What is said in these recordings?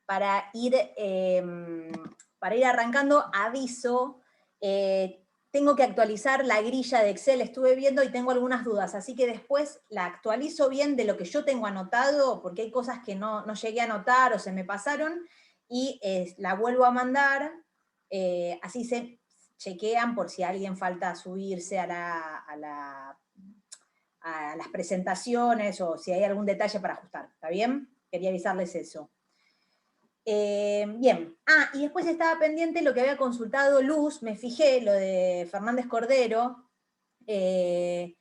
para ir arrancando, aviso, tengo que actualizar la grilla de Excel, estuve viendo y tengo algunas dudas, así que después la actualizo bien de lo que yo tengo anotado, porque hay cosas que no llegué a anotar o se me pasaron, y la vuelvo a mandar, así se chequean por si a alguien falta subirse a las presentaciones o si hay algún detalle para ajustar, ¿está bien? Quería avisarles eso. Bien, y después estaba pendiente lo que había consultado Luz, me fijé, lo de Fernández Cordero, que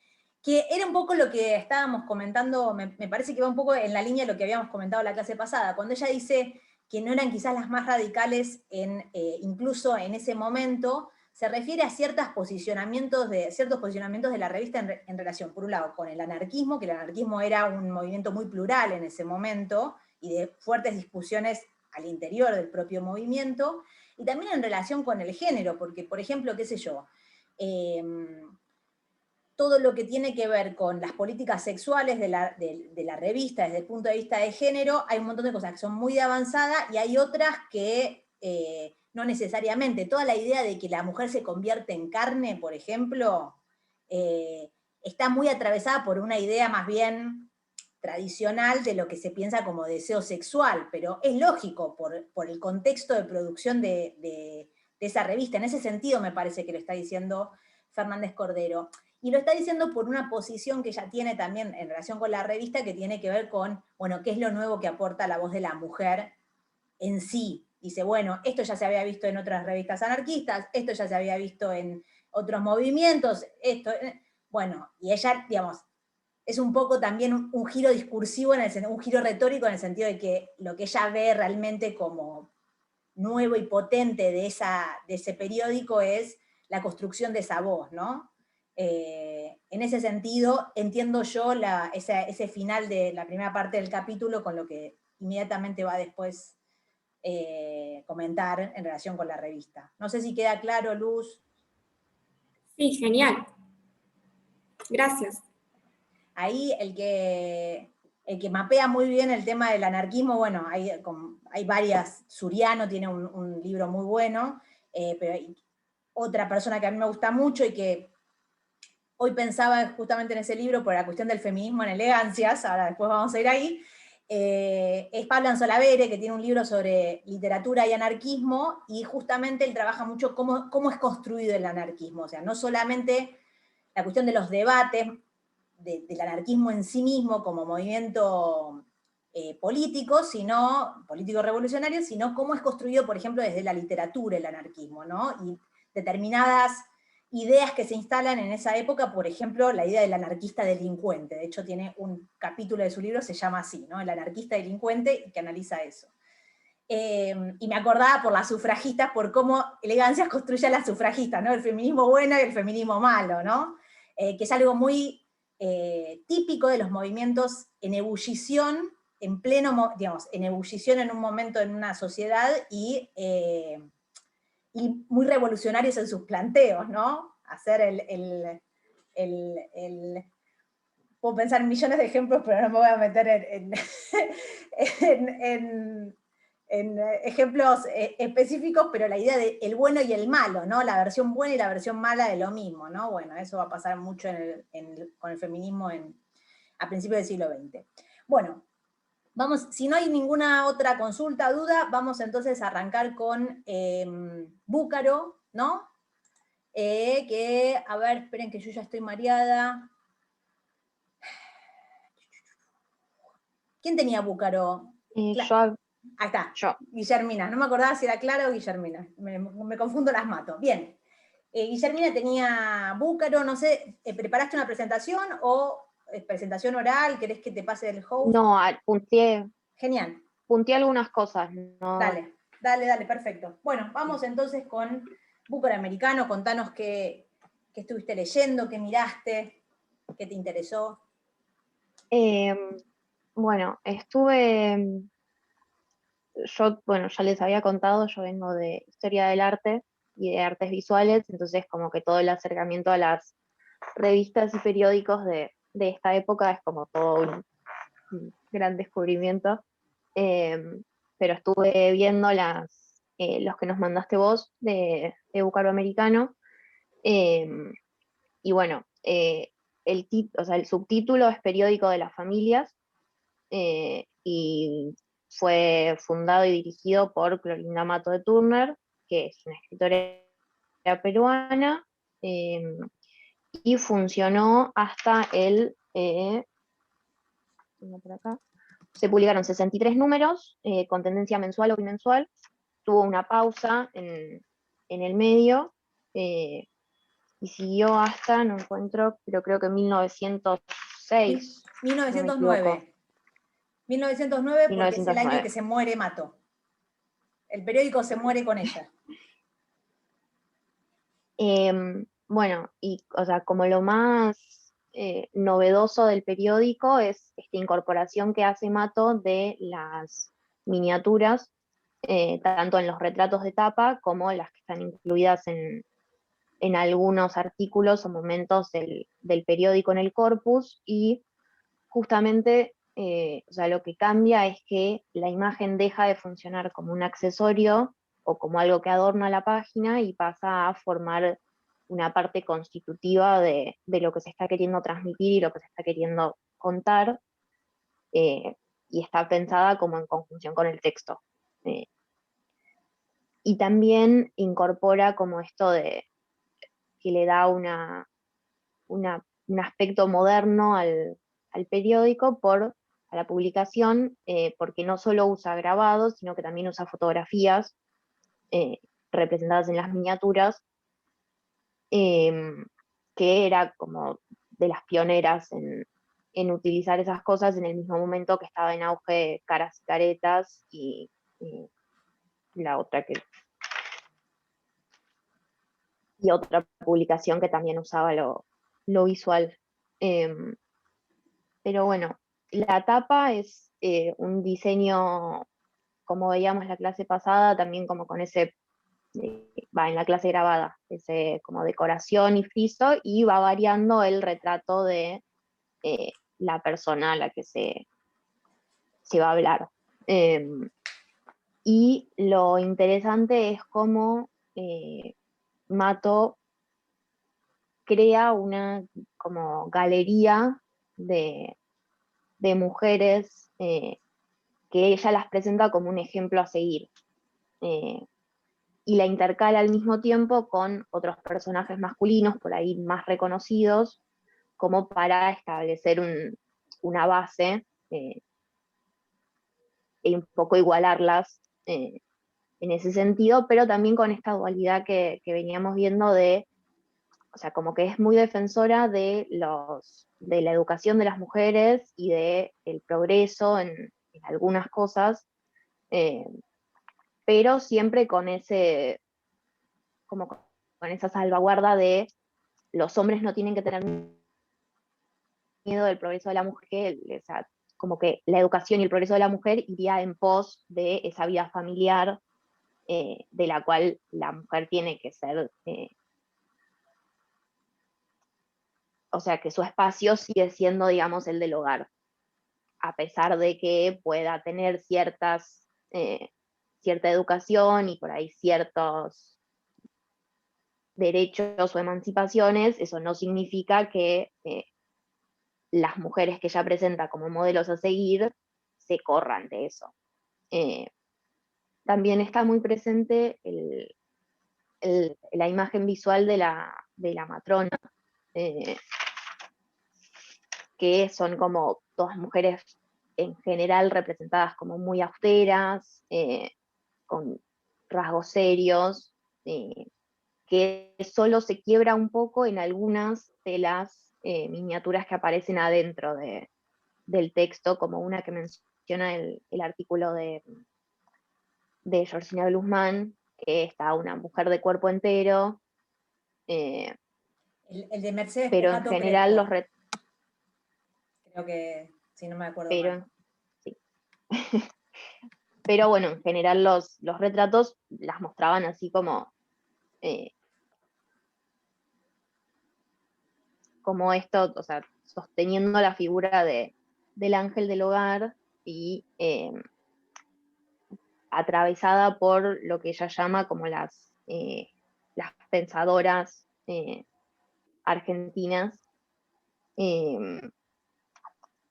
era un poco lo que estábamos comentando, me parece que va un poco en la línea de lo que habíamos comentado la clase pasada, cuando ella dice que no eran quizás las más radicales, incluso en ese momento, se refiere a ciertos posicionamientos de la revista en relación, por un lado, con el anarquismo, que el anarquismo era un movimiento muy plural en ese momento, y de fuertes discusiones al interior del propio movimiento, y también en relación con el género, porque, por ejemplo, qué sé yo, todo lo que tiene que ver con las políticas sexuales de la revista desde el punto de vista de género, hay un montón de cosas que son muy de avanzada y hay otras que no necesariamente. Toda la idea de que la mujer se convierte en carne, por ejemplo, está muy atravesada por una idea más bien tradicional de lo que se piensa como deseo sexual, pero es lógico por el contexto de producción de esa revista. En ese sentido me parece que lo está diciendo Fernández Cordero. Y lo está diciendo por una posición que ella tiene también en relación con la revista, que tiene que ver con, bueno, qué es lo nuevo que aporta la voz de la mujer en sí. Dice, bueno, esto ya se había visto en otras revistas anarquistas, esto ya se había visto en otros movimientos, esto, bueno, y ella, digamos, es un poco también un giro discursivo, un giro retórico en el sentido de que lo que ella ve realmente como nuevo y potente de ese periódico es la construcción de esa voz, ¿no? En ese sentido, entiendo yo ese final de la primera parte del capítulo con lo que inmediatamente va después comentar en relación con la revista. No sé si queda claro, Luz. Sí, genial. Gracias. Ahí el que mapea muy bien el tema del anarquismo, bueno, hay varias, Suriano tiene un libro muy bueno, pero hay otra persona que a mí me gusta mucho y que hoy pensaba justamente en ese libro por la cuestión del feminismo en elegancias, ahora después vamos a ir ahí, es Pablo Anzolavere, que tiene un libro sobre literatura y anarquismo, y justamente él trabaja mucho cómo es construido el anarquismo, o sea, no solamente la cuestión de los debates, del anarquismo en sí mismo como movimiento político, político revolucionario, sino cómo es construido, por ejemplo, desde la literatura el anarquismo, ¿no? Y determinadas ideas que se instalan en esa época, por ejemplo, la idea del anarquista delincuente. De hecho, tiene un capítulo de su libro, se llama así, ¿no? El anarquista delincuente, que analiza eso. Y me acordaba por las sufragistas, por cómo Elegancias construye a las sufragistas, ¿no? El feminismo bueno y el feminismo malo, ¿no? Que es algo muy típico de los movimientos en ebullición, en pleno, digamos, en ebullición en un momento en una sociedad y muy revolucionarios en sus planteos, ¿no? Hacer puedo pensar en millones de ejemplos, pero no me voy a meter en ejemplos específicos, pero la idea de el bueno y el malo, ¿no? La versión buena y la versión mala de lo mismo, ¿no? Bueno, eso va a pasar mucho con el feminismo a principios del siglo XX. Bueno, vamos, si no hay ninguna otra consulta, duda, vamos entonces a arrancar con Búcaro, ¿no? A ver, esperen que yo ya estoy mareada. ¿Quién tenía Búcaro? Ahí está, yo. Guillermina. No me acordaba si era Clara o Guillermina. Me confundo, las mato. Bien. Guillermina tenía Búcaro, no sé, ¿preparaste una presentación o presentación oral? ¿Querés que te pase el host? No, punteé. Genial. Punteé algunas cosas. No. Dale, perfecto. Bueno, vamos entonces con Búcaro Americano. Contanos qué estuviste leyendo, qué miraste, qué te interesó. Bueno, bueno, ya les había contado, yo vengo de historia del arte y de artes visuales, entonces como que todo el acercamiento a las revistas y periódicos de esta época es como todo un gran descubrimiento. pero estuve viendo los que nos mandaste vos de Búcaro Americano, y bueno, o sea, el subtítulo es Periódico de las Familias, y fue fundado y dirigido por Clorinda Mato de Turner, que es una escritora peruana, y funcionó hasta tengo por acá, se publicaron 63 números con tendencia mensual o bimensual, tuvo una pausa en el medio, y siguió hasta, no encuentro, pero creo que 1906. No me equivoco. 1909. 1909 porque es el año 1909. que se muere Mato. El periódico se muere con ella. Bueno, y o sea, como lo más novedoso del periódico es esta incorporación que hace Mato de las miniaturas, tanto en los retratos de tapa como las que están incluidas en algunos artículos o momentos del periódico en el corpus, y justamente o sea, lo que cambia es que la imagen deja de funcionar como un accesorio o como algo que adorna la página y pasa a formar una parte constitutiva de lo que se está queriendo transmitir y lo que se está queriendo contar, eh, y está pensada como en conjunción con el texto. Y también incorpora como esto de que le da un aspecto moderno al periódico a la publicación, porque no solo usa grabados, sino que también usa fotografías representadas en las miniaturas, que era como de las pioneras en utilizar esas cosas en el mismo momento que estaba en auge Caras y Caretas y la otra y otra publicación que también usaba lo visual. Pero bueno, la tapa es un diseño, como veíamos la clase pasada, también como con va en la clase grabada, ese como decoración y friso, y va variando el retrato de la persona a la que se va a hablar. Y lo interesante es cómo Mato crea una como galería de mujeres, que ella las presenta como un ejemplo a seguir, eh, y la intercala al mismo tiempo con otros personajes masculinos, por ahí más reconocidos, como para establecer una base, y un poco igualarlas en ese sentido, pero también con esta dualidad que veníamos viendo o sea, como que es muy defensora de la educación de las mujeres y del progreso en algunas cosas, eh, pero siempre como con esa salvaguarda de los hombres no tienen que tener miedo del progreso de la mujer, o sea, como que la educación y el progreso de la mujer iría en pos de esa vida familiar, de la cual la mujer tiene que ser, o sea, que su espacio sigue siendo, digamos, el del hogar, a pesar de que pueda tener cierta educación y por ahí ciertos derechos o emancipaciones, eso no significa que las mujeres que ella presenta como modelos a seguir se corran de eso. Eh, También está muy presente la imagen visual de la matrona, eh, que son como todas mujeres en general representadas como muy austeras, con rasgos serios, que solo se quiebra un poco en algunas de las miniaturas que aparecen adentro del texto, como una que menciona el artículo de Georgina Guzmán, que está una mujer de cuerpo entero, eh, El de Mercedes pero en Pujato general Crespo. Creo que, si no me acuerdo mal. Sí. Pero bueno, en general los retratos las mostraban así eh, como esto, o sea, sosteniendo la figura del ángel del hogar y atravesada por lo que ella llama como las pensadoras argentinas.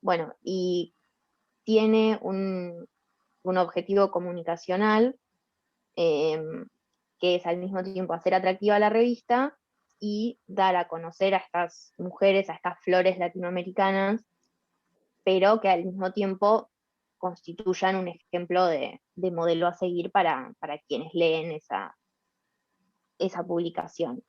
Bueno, y tiene un objetivo comunicacional, que es al mismo tiempo hacer atractiva la revista y dar a conocer a estas mujeres, a estas flores latinoamericanas, pero que al mismo tiempo constituyan un ejemplo de modelo a seguir para quienes leen esa publicación.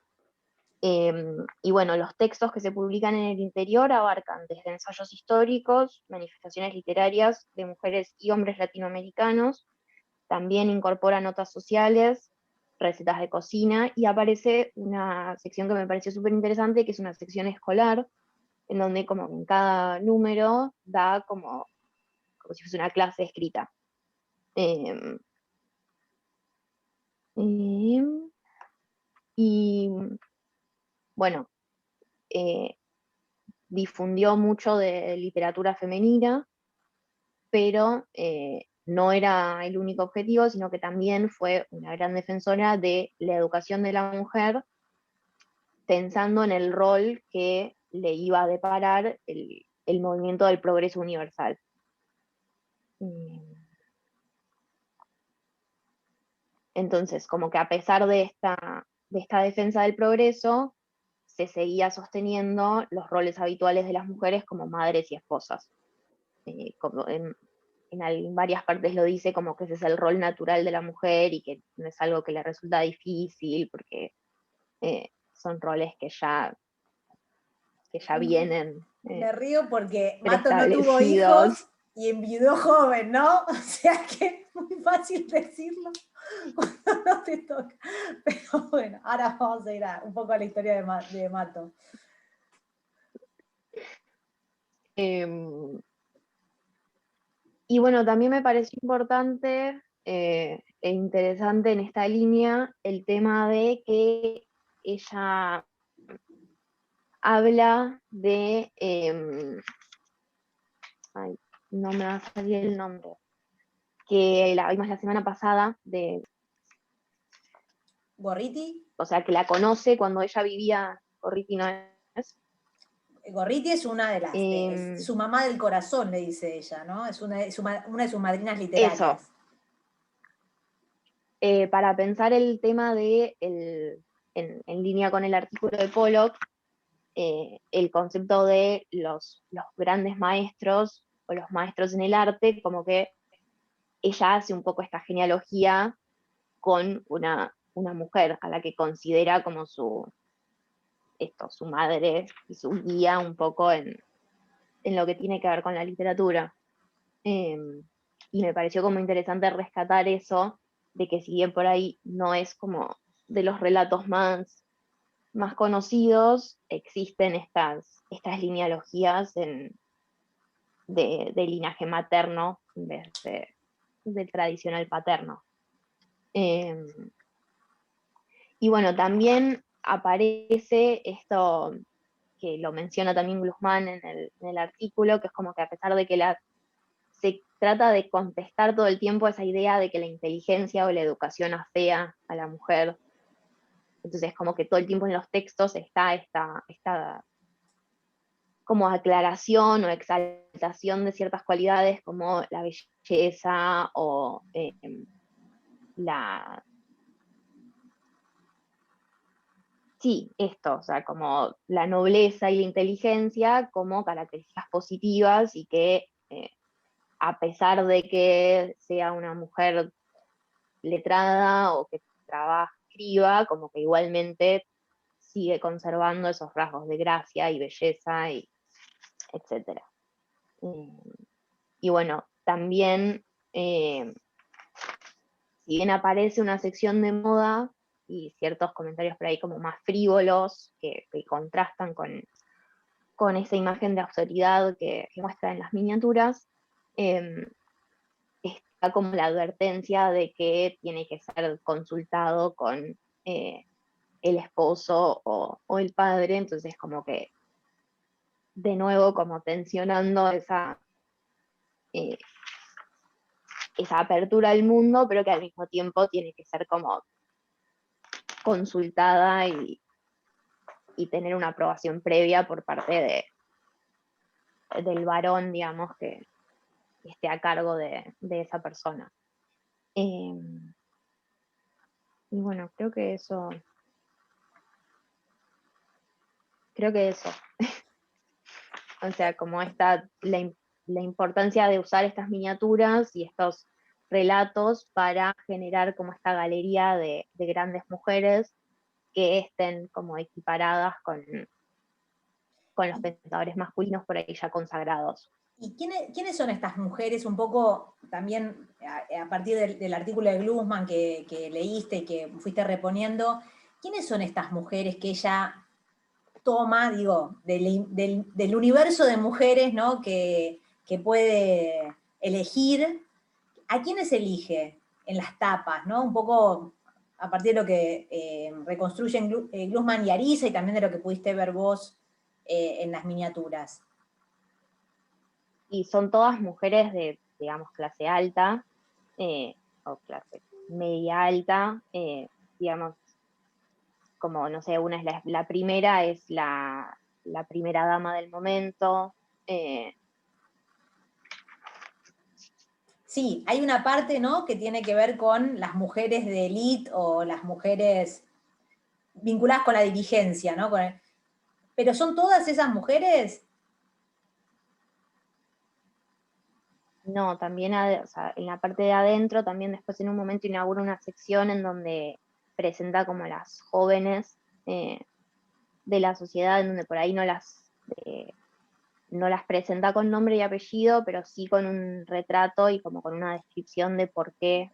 Y bueno, los textos que se publican en el interior abarcan desde ensayos históricos, manifestaciones literarias de mujeres y hombres latinoamericanos, también incorpora notas sociales, recetas de cocina, y aparece una sección que me pareció súper interesante, que es una sección escolar, en donde como en cada número da como si fuese una clase escrita. Eh, eh, y bueno, difundió mucho de literatura femenina, pero no era el único objetivo, sino que también fue una gran defensora de la educación de la mujer, pensando en el rol que le iba a deparar el movimiento del progreso universal. Entonces, como que a pesar de esta defensa del progreso, se seguía sosteniendo los roles habituales de las mujeres como madres y esposas. Como en varias partes lo dice como que ese es el rol natural de la mujer y que no es algo que le resulta difícil, porque son roles que ya vienen Me río porque Mato no tuvo preestablecidos. hijos y enviudó joven, ¿no? O sea que es muy fácil decirlo cuando no te toca. Pero bueno, ahora vamos a ir un poco a la historia de Mato. Y bueno, también me pareció importante e interesante en esta línea el tema de que ella habla de, ay, no me va a salir el nombre, que la vimos la semana pasada, ¿Gorriti? o sea, que la conoce cuando ella vivía, Gorriti no es. Gorriti es una de las, es su mamá del corazón, le dice ella, ¿no? Es una de sus madrinas literarias. Eso. Para pensar el tema de, en línea con el artículo de Pollock, el concepto de los grandes maestros o los maestros en el arte, como que ella hace un poco esta genealogía con una mujer a la que considera como su madre y su guía un poco en lo que tiene que ver con la literatura. Y me pareció como interesante rescatar eso, de que si bien por ahí no es como de los relatos más conocidos, existen estas genealogías de linaje materno en vez del tradicional paterno. Y bueno, también aparece esto que lo menciona también Glusman en el artículo, que es como que a pesar de que se trata de contestar todo el tiempo esa idea de que la inteligencia o la educación afea a la mujer, entonces como que todo el tiempo en los textos está esta como aclaración o exaltación de ciertas cualidades como la belleza o sí, esto, o sea, como la nobleza y la inteligencia como características positivas y que a pesar de que sea una mujer letrada o que trabaja, escriba, como que igualmente sigue conservando esos rasgos de gracia y belleza, y etc. Y bueno, también, si bien aparece una sección de moda y ciertos comentarios por ahí como más frívolos, que contrastan con esa imagen de autoridad que muestra en las miniaturas, está como la advertencia de que tiene que ser consultado con el esposo o el padre, entonces como que de nuevo como tensionando esa esa apertura al mundo, pero que al mismo tiempo tiene que ser como consultada y tener una aprobación previa por parte del varón, digamos, que esté a cargo de esa persona. Y bueno, creo que eso. O sea, como la importancia de usar estas miniaturas y estos relatos para generar como esta galería de grandes mujeres que estén como equiparadas con los pensadores masculinos por ahí ya consagrados. ¿Y quiénes son estas mujeres? Un poco también a partir del artículo de Glusman que leíste y que fuiste reponiendo, ¿quiénes son estas mujeres que ella toma, digo, del universo de mujeres, ¿no? que puede elegir? ¿A quiénes elige en las tapas, ¿no? Un poco a partir de lo que reconstruyen Glusman y Ariza y también de lo que pudiste ver vos en las miniaturas. Y son todas mujeres de, digamos, clase alta, o clase media alta, digamos, como, no sé, una es la primera, es la primera dama del momento. Sí, hay una parte, ¿no?, que tiene que ver con las mujeres de élite o las mujeres vinculadas con la dirigencia, ¿no? Pero son todas esas mujeres. No, también o sea, en la parte de adentro, también después en un momento inaugura una sección en donde presenta como las jóvenes de la sociedad, en donde por ahí no las presenta con nombre y apellido, pero sí con un retrato y como con una descripción de por qué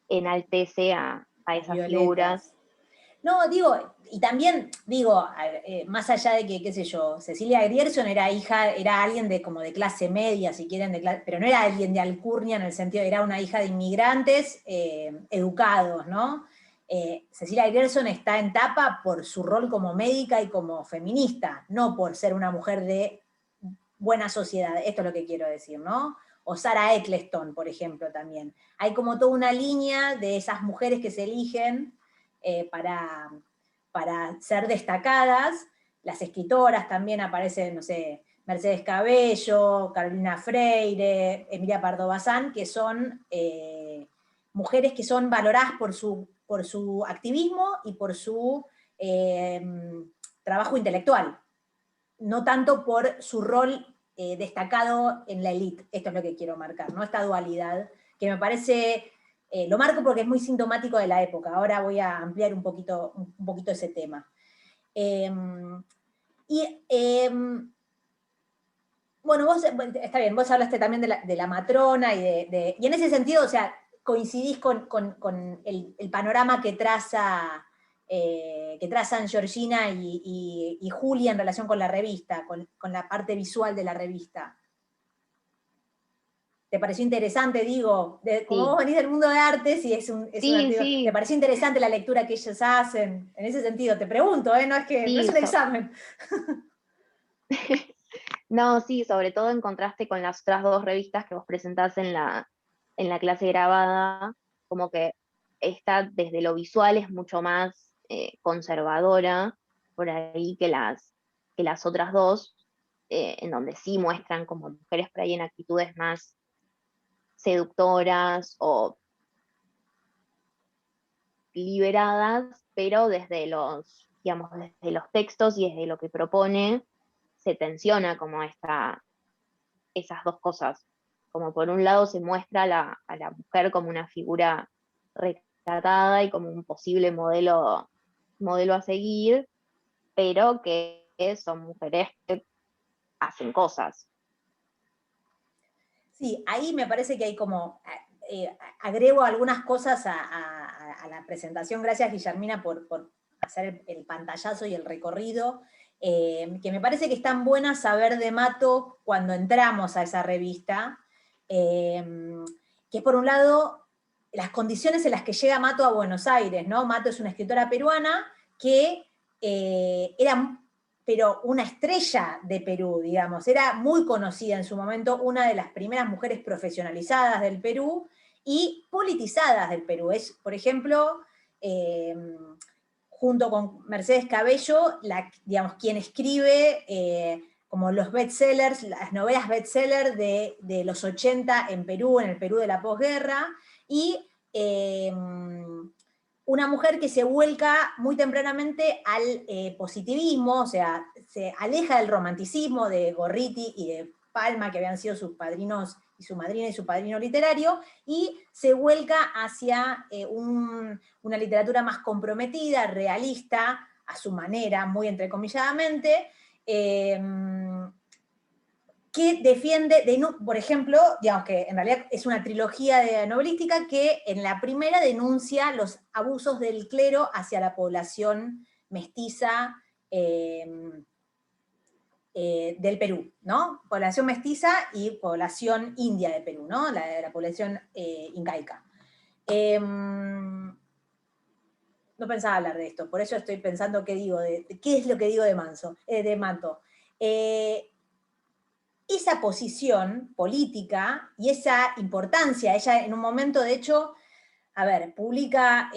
enaltece a Las esas figuras. violetas. No, digo, y también, digo, más allá de que, qué sé yo, Cecilia Grierson era hija, era alguien de como de clase media, si quieren, pero no era alguien de alcurnia en el sentido, era una hija de inmigrantes educados, ¿no? Cecilia Grierson está en tapa por su rol como médica y como feminista, no por ser una mujer de buena sociedad, esto es lo que quiero decir, ¿no? O Sarah Eccleston, por ejemplo, también. Hay como toda una línea de esas mujeres que se eligen para ser destacadas. Las escritoras también aparecen, no sé, Mercedes Cabello, Carolina Freire, Emilia Pardo Bazán, que son mujeres que son valoradas por su activismo y por su trabajo intelectual, no tanto por su rol destacado en la élite. Esto es lo que quiero marcar, ¿no? Esta dualidad, que me parece, lo marco porque es muy sintomático de la época. Ahora voy a ampliar un poquito ese tema. Bueno, vos, está bien, vos hablaste también de la matrona y en ese sentido, o sea, coincidís con el panorama que trazan Georgina y Julia en relación con la revista, con la parte visual de la revista. ¿Te pareció interesante, digo? Como Sí, vos venís del mundo de artes y sí, ¿te pareció interesante la lectura que ellos hacen? En ese sentido, te pregunto, no es sí, un examen. no, sí, sobre todo en contraste con las otras dos revistas que vos presentás en la clase grabada, como que esta desde lo visual es mucho más conservadora por ahí que las otras dos, en donde sí muestran como mujeres por ahí en actitudes más seductoras o liberadas, pero digamos, desde los textos y desde lo que propone, se tensiona como esas dos cosas. Como por un lado se muestra a la mujer como una figura retratada y como un posible modelo a seguir, pero que son mujeres que hacen cosas. Sí, ahí me parece que hay como, agrego algunas cosas a la presentación, gracias Guillermina por hacer el pantallazo y el recorrido, que me parece que están buenas saber de Mato cuando entramos a esa revista, que por un lado, las condiciones en las que llega Mato a Buenos Aires, ¿no? Mato es una escritora peruana que era pero una estrella de Perú, digamos, era muy conocida en su momento, una de las primeras mujeres profesionalizadas del Perú y politizadas del Perú. Es, por ejemplo, junto con Mercedes Cabello, digamos, quien escribe como los bestsellers, las novelas bestsellers de los 80 en Perú, en el Perú de la posguerra, y una mujer que se vuelca muy tempranamente al positivismo, o sea, se aleja del romanticismo de Gorriti y de Palma, que habían sido sus padrinos, y su madrina y su padrino literario, y se vuelca hacia una literatura más comprometida, realista, a su manera, muy entrecomilladamente, que defiende, por ejemplo, digamos que en realidad es una trilogía de novelística que en la primera denuncia los abusos del clero hacia la población mestiza del Perú, ¿no? Población mestiza y población india de Perú, ¿no? La población incaica. No pensaba hablar de esto, por eso estoy pensando qué digo, qué es lo que digo de Manto. Esa posición política y esa importancia, ella en un momento, de hecho, a ver, publica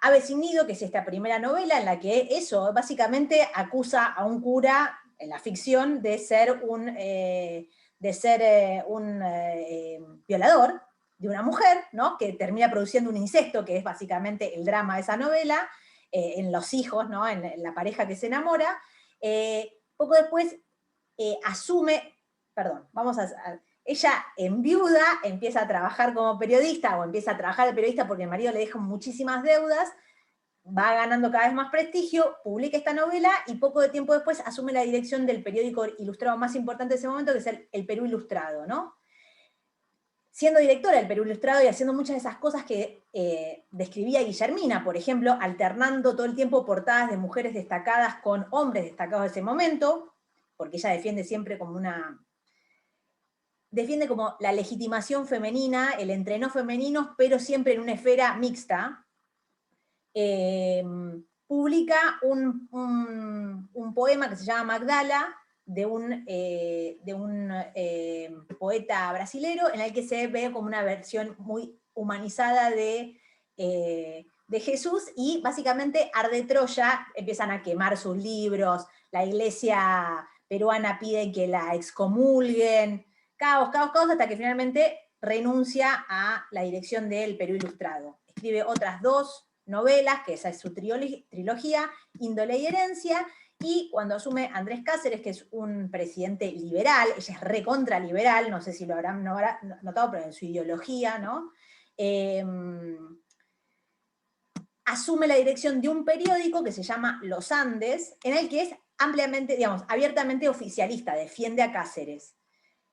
Ave sin Nido, que es esta primera novela en la que eso, básicamente acusa a un cura, en la ficción, de ser un violador de una mujer, ¿no? Que termina produciendo un incesto, que es básicamente el drama de esa novela, en los hijos, ¿no? En la pareja que se enamora. Poco después asume, perdón, ella enviuda, empieza a trabajar como periodista, o empieza a trabajar de periodista porque el marido le deja muchísimas deudas, va ganando cada vez más prestigio, publica esta novela, y poco de tiempo después asume la dirección del periódico ilustrado más importante de ese momento, que es el Perú Ilustrado, ¿no? Siendo directora del Perú Ilustrado y haciendo muchas de esas cosas que describía Guillermina, por ejemplo, alternando todo el tiempo portadas de mujeres destacadas con hombres destacados de ese momento, porque ella defiende siempre como defiende como la legitimación femenina, el entreno femenino, pero siempre en una esfera mixta. Publica un poema que se llama Magdala, de un poeta brasilero, en el que se ve como una versión muy humanizada de Jesús, y básicamente arde Troya, empiezan a quemar sus libros, la iglesia peruana pide que la excomulguen, caos, caos, caos, hasta que finalmente renuncia a la dirección del Perú Ilustrado. Escribe otras 2 novelas, que esa es su trilogía, Índole y Herencia, y cuando asume Andrés Cáceres, que es un presidente liberal, ella es recontra liberal, no sé si lo habrán notado, pero en su ideología, ¿no? Asume la dirección de un periódico que se llama Los Andes, en el que es ampliamente, digamos, abiertamente oficialista, defiende a Cáceres.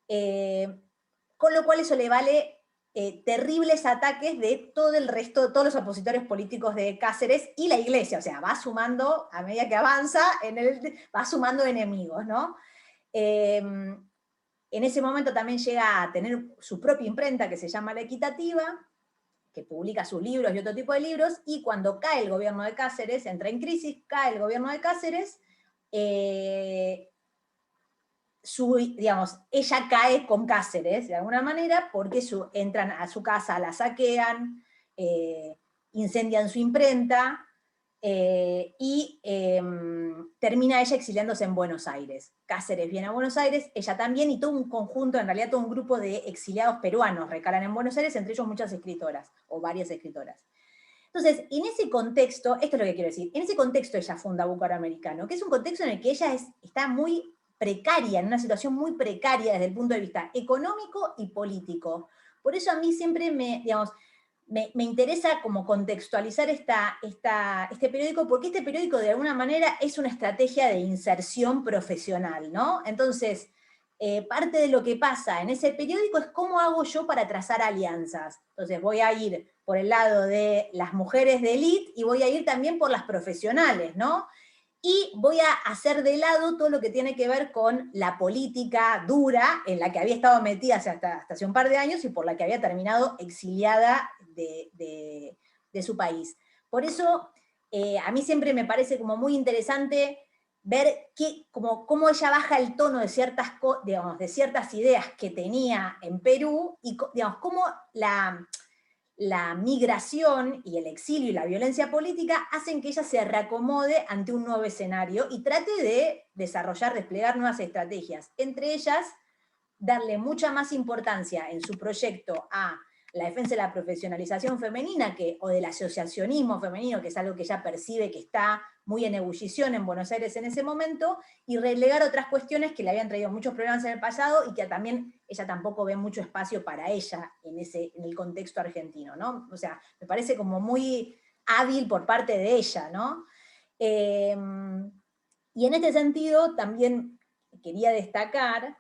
Con lo cual eso le vale terribles ataques de todo el resto, de todos los opositores políticos de Cáceres y la iglesia, o sea, va sumando, a medida que avanza, va sumando enemigos, ¿no? En ese momento también llega a tener su propia imprenta que se llama La Equitativa, que publica sus libros y otro tipo de libros, y cuando cae el gobierno de Cáceres, entra en crisis, cae el gobierno de Cáceres, digamos, ella cae con Cáceres, de alguna manera, porque entran a su casa, la saquean, incendian su imprenta, y termina ella exiliándose en Buenos Aires. Cáceres viene a Buenos Aires, ella también, y todo un conjunto, en realidad todo un grupo de exiliados peruanos recalan en Buenos Aires, entre ellos muchas escritoras, o varias escritoras. Entonces, en ese contexto, esto es lo que quiero decir, en ese contexto ella funda Búcaro Americano, que es un contexto en el que ella está muy precaria, en una situación muy precaria desde el punto de vista económico y político. Por eso a mí siempre me interesa como contextualizar este periódico, porque este periódico de alguna manera es una estrategia de inserción profesional, ¿no? Entonces, parte de lo que pasa en ese periódico es cómo hago yo para trazar alianzas. Entonces voy a ir por el lado de las mujeres de élite y voy a ir también por las profesionales, ¿no? Y voy a hacer de lado todo lo que tiene que ver con la política dura, en la que había estado metida hasta hace un par de años y por la que había terminado exiliada de su país. Por eso a mí siempre me parece como muy interesante ver cómo ella baja el tono de de ciertas ideas que tenía en Perú, y digamos, cómo la migración y el exilio y la violencia política hacen que ella se reacomode ante un nuevo escenario y trate de desplegar nuevas estrategias. Entre ellas, darle mucha más importancia en su proyecto a la defensa de la profesionalización femenina o del asociacionismo femenino, que es algo que ella percibe que está muy en ebullición en Buenos Aires en ese momento, y relegar otras cuestiones que le habían traído muchos problemas en el pasado y que también ella tampoco ve mucho espacio para ella en el contexto argentino, ¿no? O sea, me parece como muy hábil por parte de ella, ¿no? Y en este sentido también quería destacar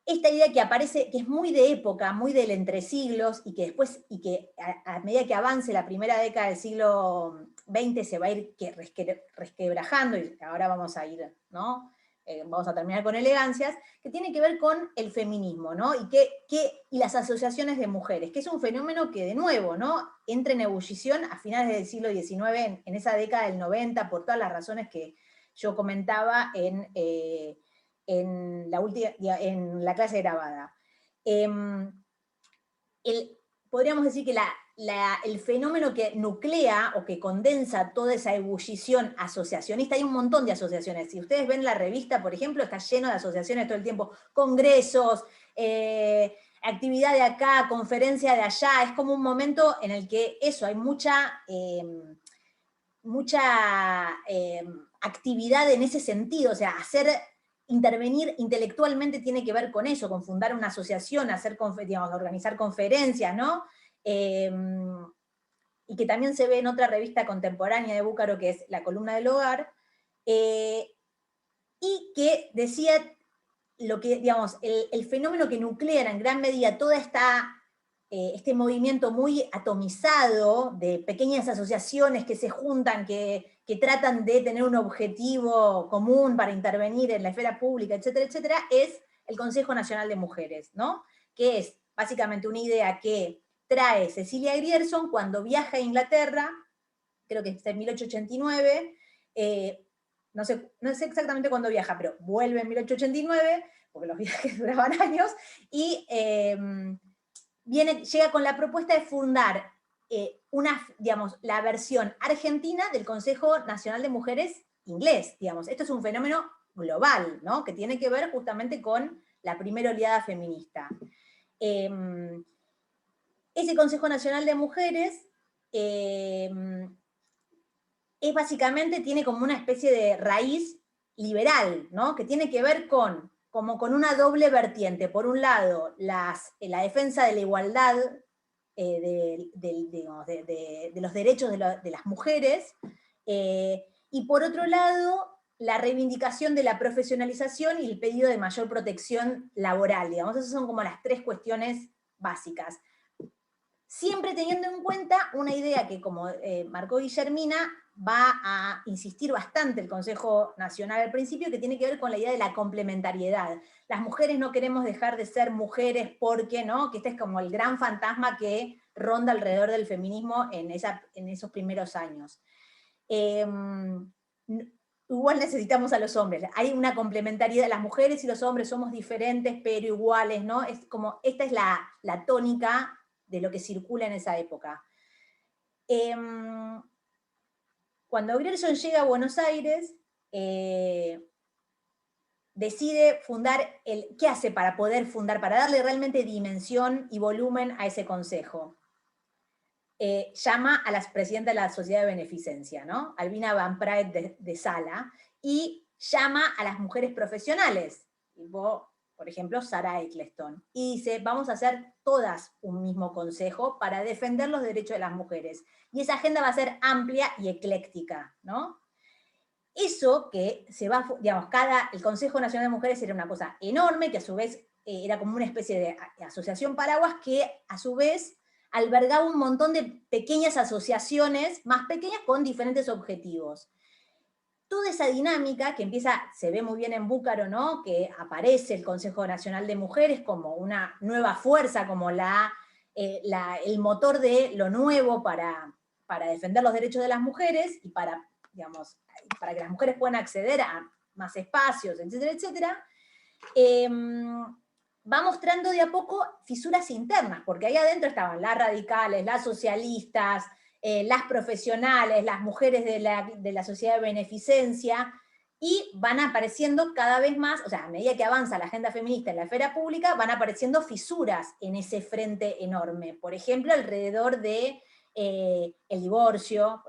esta idea que aparece, que es muy de época, muy del entresiglos, y que después, a medida que avance la primera década del siglo XX se va a ir resquebrajando, y ahora vamos a ir, ¿no? Vamos a terminar con elegancias, que tiene que ver con el feminismo, ¿no? Y las asociaciones de mujeres, que es un fenómeno que, de nuevo, ¿no? Entra en ebullición a finales del siglo XIX, en esa década del 90, por todas las razones que yo comentaba en la clase grabada. Podríamos decir que el fenómeno que nuclea o que condensa toda esa ebullición asociacionista, hay un montón de asociaciones. Si ustedes ven la revista, por ejemplo, está lleno de asociaciones todo el tiempo, congresos, actividad de acá, conferencia de allá, es como un momento en el que hay mucha actividad en ese sentido, o sea, intervenir intelectualmente tiene que ver con eso, con fundar una asociación, organizar conferencias, ¿no? Y que también se ve en otra revista contemporánea de Búcaro, que es La Columna del Hogar, y que decía el fenómeno que nuclea en gran medida toda este movimiento muy atomizado de pequeñas asociaciones que se juntan, que tratan de tener un objetivo común para intervenir en la esfera pública, etcétera, etcétera, es el Consejo Nacional de Mujeres, ¿no? Que es básicamente una idea que trae Cecilia Grierson cuando viaja a Inglaterra, creo que es en 1889, no sé exactamente cuándo viaja, pero vuelve en 1889, porque los viajes duraban años, y llega con la propuesta de fundar la versión argentina del Consejo Nacional de Mujeres inglés, digamos. Esto es un fenómeno global, ¿no? Que tiene que ver justamente con la primera oleada feminista. Ese Consejo Nacional de Mujeres básicamente tiene como una especie de raíz liberal, ¿no? Que tiene que ver con una doble vertiente. Por un lado, la defensa de la igualdad de los derechos de las mujeres, y por otro lado, la reivindicación de la profesionalización y el pedido de mayor protección laboral, digamos. Esas son como las tres cuestiones básicas. Siempre teniendo en cuenta una idea que, como marcó Guillermina, va a insistir bastante el Consejo Nacional al principio, que tiene que ver con la idea de la complementariedad. Las mujeres no queremos dejar de ser mujeres porque, ¿no? Que este es como el gran fantasma que ronda alrededor del feminismo en esos primeros años. Igual necesitamos a los hombres, hay una complementariedad, las mujeres y los hombres somos diferentes pero iguales, ¿no? Es como, esta es la tónica de lo que circula en esa época. Cuando Grierson llega a Buenos Aires, decide fundar ¿qué hace para poder fundar, para darle realmente dimensión y volumen a ese consejo? Llama a la presidenta de la Sociedad de Beneficencia, ¿no? Albina Van Praet de Sala, y llama a las mujeres profesionales, tipo, por ejemplo, Sarah Eccleston, y dice, vamos a hacer todas un mismo consejo para defender los derechos de las mujeres. Y esa agenda va a ser amplia y ecléctica, ¿no? Eso que se va, digamos, el Consejo Nacional de Mujeres era una cosa enorme, que a su vez era como una especie de asociación paraguas, que a su vez albergaba un montón de pequeñas asociaciones, más pequeñas, con diferentes objetivos. Toda esa dinámica que se ve muy bien en Búcaro, ¿no? Que aparece el Consejo Nacional de Mujeres como una nueva fuerza, como el motor de lo nuevo para para defender los derechos de las mujeres y para, digamos, para que las mujeres puedan acceder a más espacios, etcétera, etcétera, va mostrando de a poco fisuras internas, porque ahí adentro estaban las radicales, las socialistas, las profesionales, las mujeres de la sociedad de beneficencia, y van apareciendo cada vez más, o sea, a medida que avanza la agenda feminista en la esfera pública, van apareciendo fisuras en ese frente enorme. Por ejemplo, alrededor de el divorcio,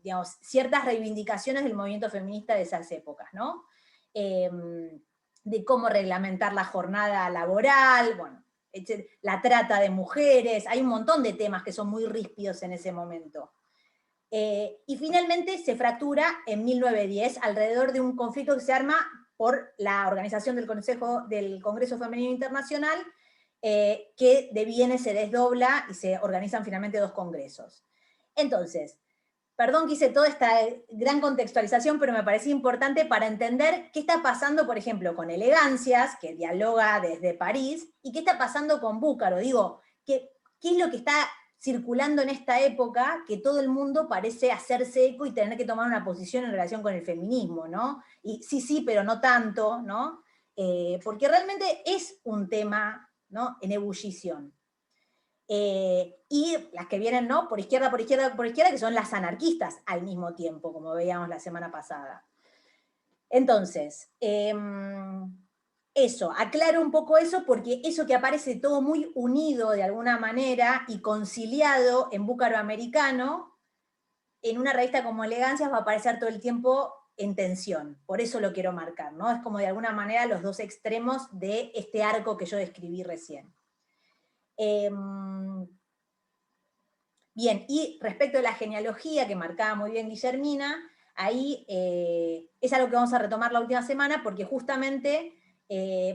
digamos, ciertas reivindicaciones del movimiento feminista de esas épocas, ¿no? De cómo reglamentar la jornada laboral, bueno, la trata de mujeres, hay un montón de temas que son muy ríspidos en ese momento. Y finalmente se fractura en 1910 alrededor de un conflicto que se arma por la organización del Congreso Femenino Internacional, que deviene, se desdobla y se organizan finalmente 2 congresos. Entonces, perdón que hice toda esta gran contextualización, pero me parecía importante para entender qué está pasando, por ejemplo, con Elegancias, que dialoga desde París, y qué está pasando con Búcaro. Digo, ¿qué es lo que está circulando en esta época que todo el mundo parece hacerse eco y tener que tomar una posición en relación con el feminismo, ¿no? Y sí, pero no tanto, ¿no? Porque realmente es un tema, ¿no?, en ebullición. Y las que vienen, ¿no?, por izquierda, que son las anarquistas al mismo tiempo, como veíamos la semana pasada. Entonces, eso, aclaro un poco eso, porque eso que aparece todo muy unido de alguna manera y conciliado en Búcaro Americano, en una revista como Elegancias va a aparecer todo el tiempo en tensión. Por eso lo quiero marcar, ¿no? Es como de alguna manera los 2 extremos de este arco que yo describí recién. Bien, y respecto a la genealogía que marcaba muy bien Guillermina, ahí es algo que vamos a retomar la última semana, porque justamente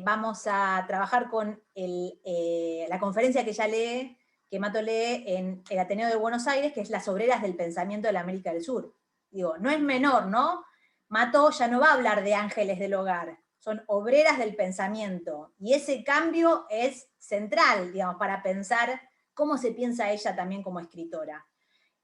vamos a trabajar con la conferencia que ella lee, que Mato lee en el Ateneo de Buenos Aires, que es Las obreras del pensamiento de la América del Sur. Digo, no es menor, ¿no? Mato ya no va a hablar de ángeles del hogar, son obreras del pensamiento, y ese cambio es central, digamos, para pensar cómo se piensa ella también como escritora.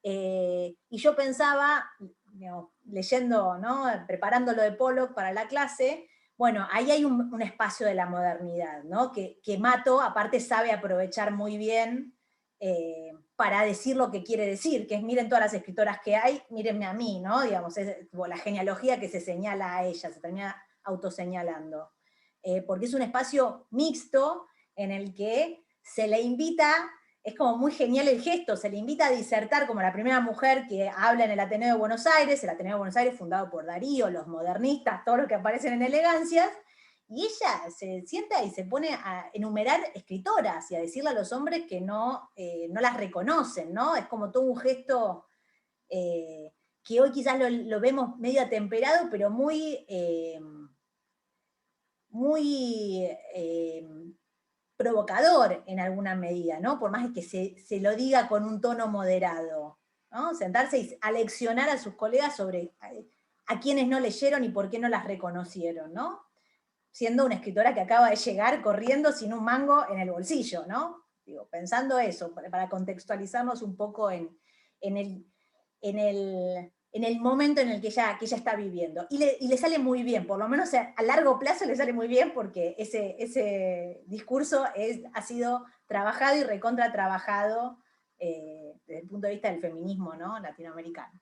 Y yo pensaba, digamos, leyendo, ¿no?, preparando lo de Pollock para la clase, bueno, ahí hay un espacio de la modernidad, ¿no?, que Mato aparte sabe aprovechar muy bien para decir lo que quiere decir, que es miren todas las escritoras que hay, mírenme a mí, ¿no? Digamos, es la genealogía que se señala a ella, se termina autoseñalando. Porque es un espacio mixto en el que se le invita, es como muy genial el gesto, se le invita a disertar como la primera mujer que habla en el Ateneo de Buenos Aires, el Ateneo de Buenos Aires fundado por Darío, los modernistas, todos los que aparecen en Elegancias, y ella se sienta y se pone a enumerar escritoras y a decirle a los hombres que no las reconocen, ¿no? Es como todo un gesto que hoy quizás lo vemos medio atemperado, pero muy provocador en alguna medida, ¿no? Por más que se lo diga con un tono moderado, ¿no? Sentarse y aleccionar a sus colegas sobre a quienes no leyeron y por qué no las reconocieron, ¿no? Siendo una escritora que acaba de llegar corriendo sin un mango en el bolsillo, ¿no? Digo, pensando eso, para contextualizarnos un poco en el momento en el que ella está viviendo. Y le sale muy bien, por lo menos a largo plazo le sale muy bien, porque ese discurso ha sido trabajado y recontra trabajado desde el punto de vista del feminismo, ¿no?, latinoamericano.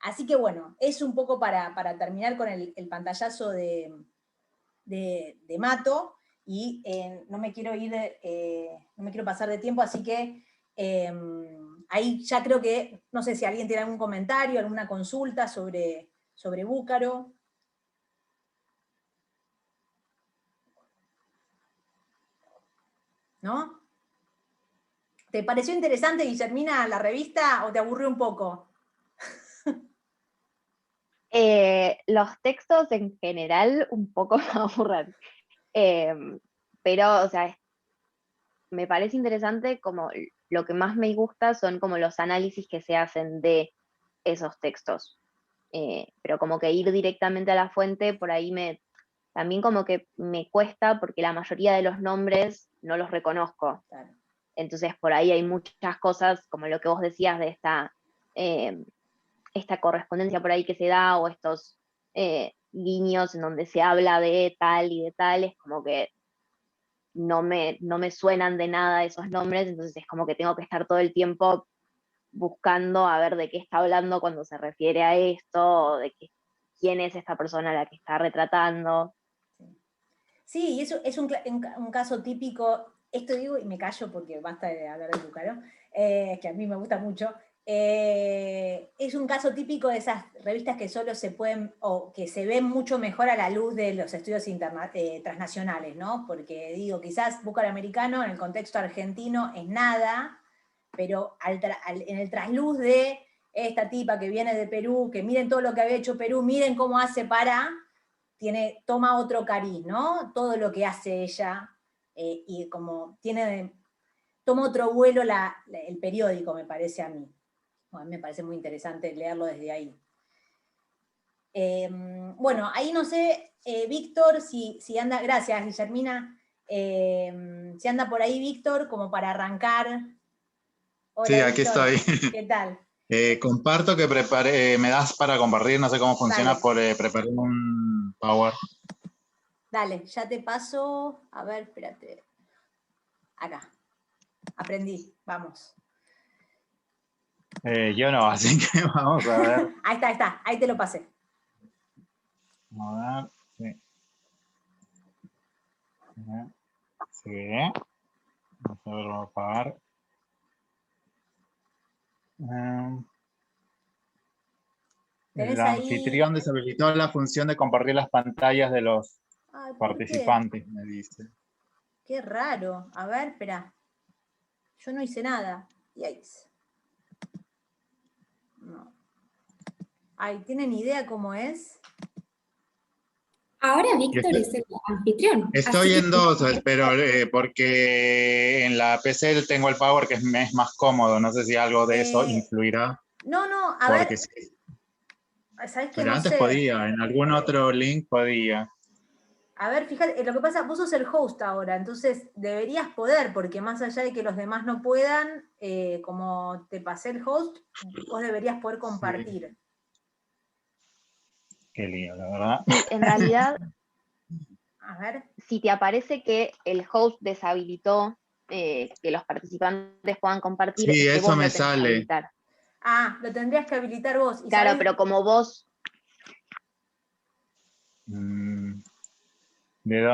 Así que bueno, es un poco para terminar con el pantallazo de Mato, y no me quiero pasar de tiempo, así que ahí ya creo que, no sé si alguien tiene algún comentario, alguna consulta sobre Búcaro. ¿No? ¿Te pareció interesante, Guillermina, la revista, o te aburrió un poco? Los textos en general un poco me aburren. Pero, o sea, me parece interesante, como lo que más me gusta son como los análisis que se hacen de esos textos. Pero como que ir directamente a la fuente, por ahí también como que me cuesta, porque la mayoría de los nombres no los reconozco. Claro. Entonces por ahí hay muchas cosas, como lo que vos decías de esta esta correspondencia por ahí que se da, o estos guiños en donde se habla de tal y de tal, es como que no me suenan de nada esos nombres, entonces es como que tengo que estar todo el tiempo buscando a ver de qué está hablando cuando se refiere a esto, o de quién es esta persona a la que está retratando. Sí, y eso es un caso típico, esto digo y me callo porque basta de hablar de Búcaro, que a mí me gusta mucho. Es un caso típico de esas revistas que solo se pueden, o que se ven mucho mejor a la luz de los estudios transnacionales, ¿no? Porque digo, quizás Búcaro Americano en el contexto argentino es nada, pero en el trasluz de esta tipa que viene de Perú, que miren todo lo que había hecho Perú, miren cómo hace toma otro cariz, ¿no? Todo lo que hace ella, y como toma otro vuelo el periódico, me parece a mí. Bueno, me parece muy interesante leerlo desde ahí. Bueno, ahí no sé, Víctor, si anda, gracias Guillermina, si anda por ahí Víctor, como para arrancar. Hola, Sí, aquí Víctor. estoy. ¿Qué tal? Comparto que me das para compartir, no sé cómo funciona, Dale. preparé un Power. Dale, ya te paso, a ver, espérate. Acá, aprendí, vamos. Yo no, así que vamos a ver. Ahí está, ahí te lo pasé. Vamos a ver, sí. Sí. Vamos a ver, vamos a apagar. El Tenés ahí. anfitrión deshabilitó la función de compartir las pantallas de los Ay, ¿por qué? participantes, me dice. Qué raro. A ver, espera. Yo no hice nada. Yikes. No. Ay, ¿tienen idea cómo es? Ahora Víctor es el anfitrión. Estoy así en que... dos, pero porque en la PC tengo el Power que es más cómodo. No sé si algo de eso influirá. No, a Porque ver. sí. ¿Sabés que Pero no antes sé? podía, en algún otro link podía. A ver, fíjate, lo que pasa, vos sos el host ahora, entonces deberías poder, porque más allá de que los demás no puedan, como te pasé el host, vos deberías poder compartir. Sí. Qué lío, la verdad. Sí, en realidad, A ver. si te aparece que el host deshabilitó que los participantes puedan compartir, Sí, es que eso vos me lo tenés que sale. habilitar. Ah, lo tendrías que habilitar vos. ¿Y Claro, sabés? pero como vos...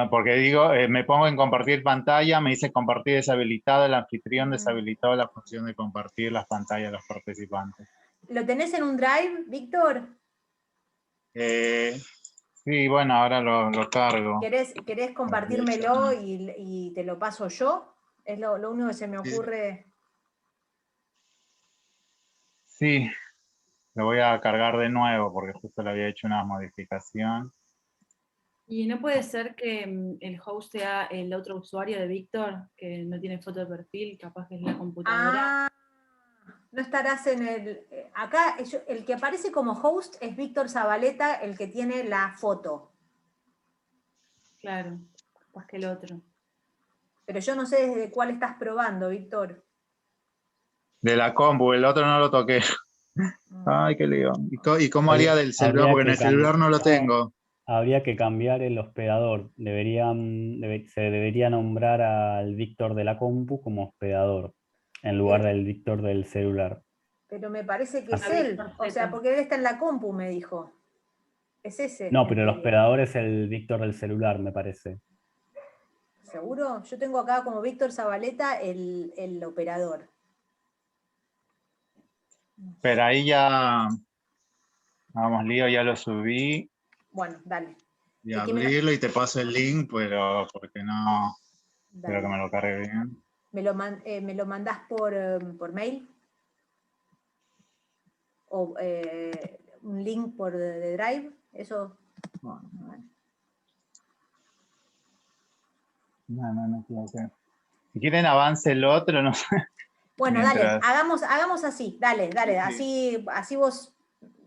Porque digo, me pongo en compartir pantalla, me dice compartir deshabilitado, el anfitrión deshabilitó la función de compartir las pantallas de los participantes. ¿Lo tenés en un drive, Víctor? Sí, bueno, ahora lo cargo. ¿Querés compartírmelo y te lo paso yo? Es lo único que se me ocurre. Sí, lo voy a cargar de nuevo porque justo le había hecho una modificación. Y no puede ser que el host sea el otro usuario de Víctor, que no tiene foto de perfil, capaz que es la computadora. Ah, no estarás en el... Acá, el que aparece como host es Víctor Zabaleta, el que tiene la foto. Claro, capaz que el otro. Pero yo no sé desde cuál estás probando, Víctor. De la compu, el otro no lo toqué. Ay, qué lío. ¿Y cómo haría del celular? Porque en el celular no lo tengo. Habría que cambiar el hospedador. Se debería nombrar al Víctor de la compu como hospedador, en lugar del Víctor del celular. Pero me parece que es A él. Víctor O sea, Z. porque él está en la compu, me dijo. Es ese. No, pero el hospedador es el Víctor del celular, me parece. ¿Seguro? Yo tengo acá como Víctor Zabaleta el operador. Pero ahí ya, vamos, lío, ya lo subí. Bueno, dale. Y abrirlo y te paso el link, pero porque no, Dale. espero que me lo cargue bien. ¿Me lo mandás por mail? ¿O un link de Drive? Eso. Bueno. No, okay. Si quieren avance el otro, no sé. Bueno, Mientras... dale, hagamos así, dale, sí. Así vos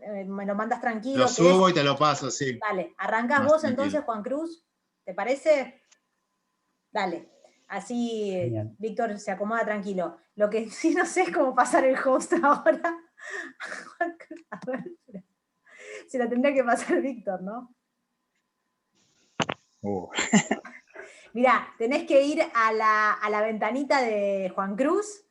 me lo mandas tranquilo. Lo subo y te lo paso, sí. Dale, arrancás más vos tranquilo. entonces, Juan Cruz, ¿te parece? Dale, así Genial. Víctor se acomoda tranquilo. Lo que sí no sé es cómo pasar el host ahora. A ver, se la tendría que pasar Víctor, ¿no? Mirá, tenés que ir a la ventanita de Juan Cruz.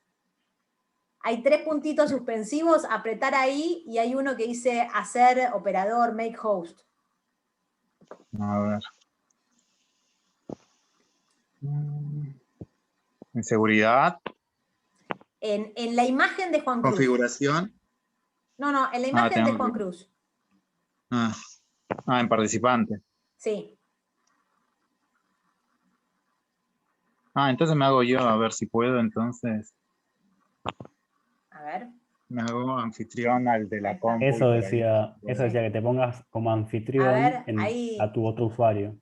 Hay 3 puntitos suspensivos, apretar ahí y hay uno que dice hacer operador, make host. A ver. En seguridad. En la imagen de Juan Cruz. Configuración. No, en la imagen de Juan Cruz. En participante. Sí. Entonces me hago yo, a ver si puedo, entonces. A ver. Me hago anfitrión al de la compu. Eso decía que te pongas como anfitrión A ver, ahí. a tu otro usuario.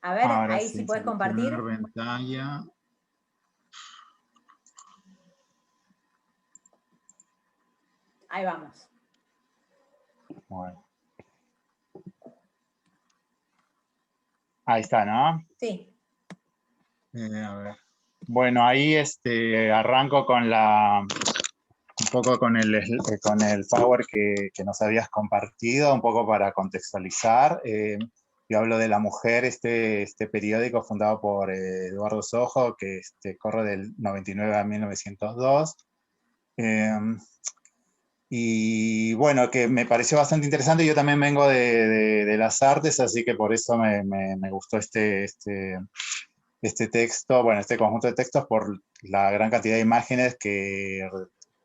A ver, Ahora ahí sí puedes compartir. Pantalla. Ahí vamos. Bueno. Ahí está, ¿no? Sí. A ver. Bueno, ahí arranco con un poco con el Power que nos habías compartido, un poco para contextualizar. Yo hablo de La Mujer, este periódico fundado por Eduardo Sojo, que corre del 99 a 1902. Y bueno, que me pareció bastante interesante. Yo también vengo de las artes, así que por eso me gustó este texto, bueno, este conjunto de textos, por la gran cantidad de imágenes que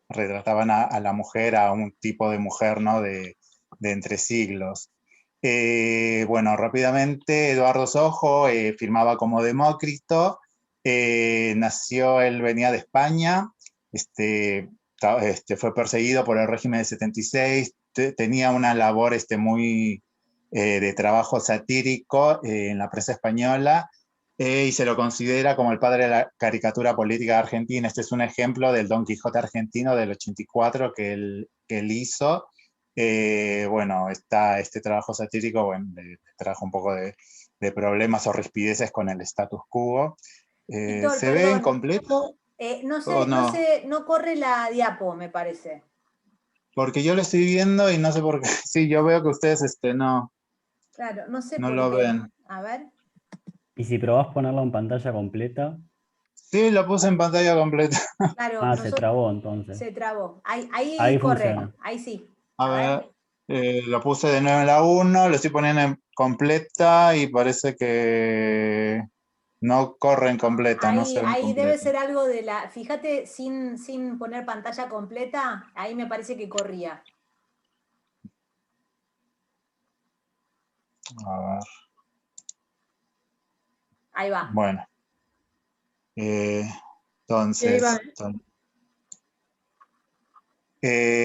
retrataban a la mujer, a un tipo de mujer, ¿no? de entre siglos. Bueno, rápidamente, Eduardo Sojo firmaba como Demócrito, nació, él venía de España, fue perseguido por el régimen de 76, tenía una labor muy de trabajo satírico en la prensa española, y se lo considera como el padre de la caricatura política argentina. Este es un ejemplo del Don Quijote argentino del 84 que él hizo. Bueno, este trabajo satírico, bueno, le trajo un poco de problemas o rispideces con el status quo. Víctor, ¿Se ve en completo? No corre la diapo, me parece. Porque yo lo estoy viendo y no sé por qué. Sí, yo veo que ustedes no. Claro, no sé no por lo qué. ven. A ver. ¿Y si probás ponerlo en pantalla completa? Sí, lo puse en pantalla completa. Claro, se trabó entonces. Se trabó. Ahí corre, funciona. ahí sí. A ver, lo puse de nuevo en la 1, lo estoy poniendo en completa y parece que no corre en completa, no se ve en ahí completa. debe ser algo de la... Fíjate, sin poner pantalla completa, ahí me parece que corría. A ver. Ahí va. Bueno. Entonces...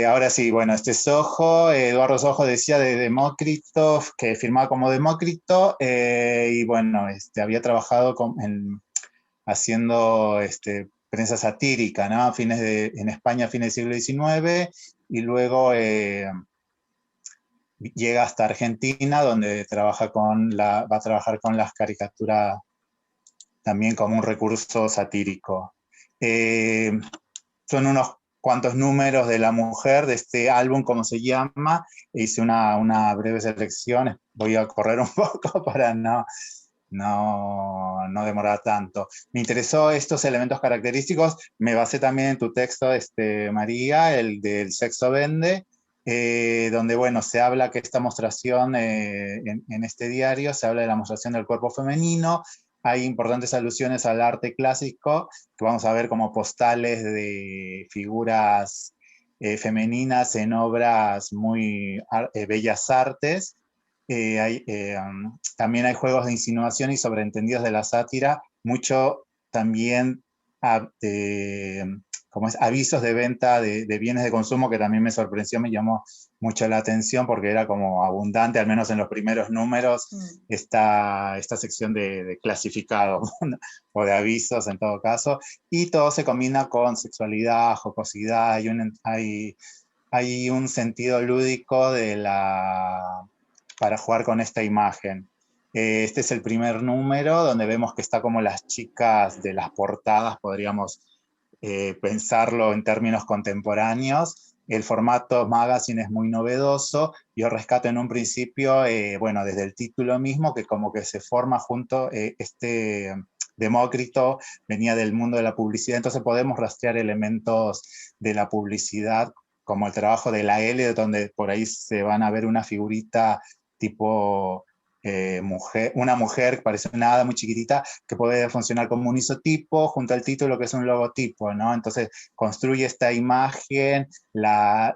ahora sí, bueno, este Sojo, Eduardo Sojo decía de Demócrito, que firmaba como Demócrito, y bueno, había trabajado haciendo prensa satírica, ¿no? En España a fines del siglo XIX, y luego llega hasta Argentina, donde va a trabajar con las caricaturas también como un recurso satírico. Son unos cuantos números de La Mujer, de este álbum, ¿cómo se llama? Hice una breve selección, voy a correr un poco para no demorar tanto. Me interesó estos elementos característicos, me basé también en tu texto, María, el del sexo vende, donde, bueno, se habla que esta mostración, en este diario, se habla de la mostración del cuerpo femenino. Hay importantes alusiones al arte clásico, que vamos a ver como postales de figuras femeninas en obras muy bellas artes. También hay juegos de insinuación y sobreentendidos de la sátira, mucho también como avisos de venta de bienes de consumo, que también me sorprendió, me llamó mucho la atención porque era como abundante, al menos en los primeros números, esta sección de clasificado o de avisos en todo caso, y todo se combina con sexualidad, jocosidad, hay un sentido lúdico para jugar con esta imagen. Este es el primer número donde vemos que está como las chicas de las portadas, podríamos pensarlo en términos contemporáneos. El formato magazine es muy novedoso. Yo rescato en un principio, bueno, desde el título mismo, que como que se forma junto Demócrito venía del mundo de la publicidad, entonces podemos rastrear elementos de la publicidad, como el trabajo de la L, donde por ahí se van a ver una figurita tipo una mujer, parece una hada muy chiquitita, que puede funcionar como un isotipo, junto al título que es un logotipo, ¿no? Entonces construye esta imagen, la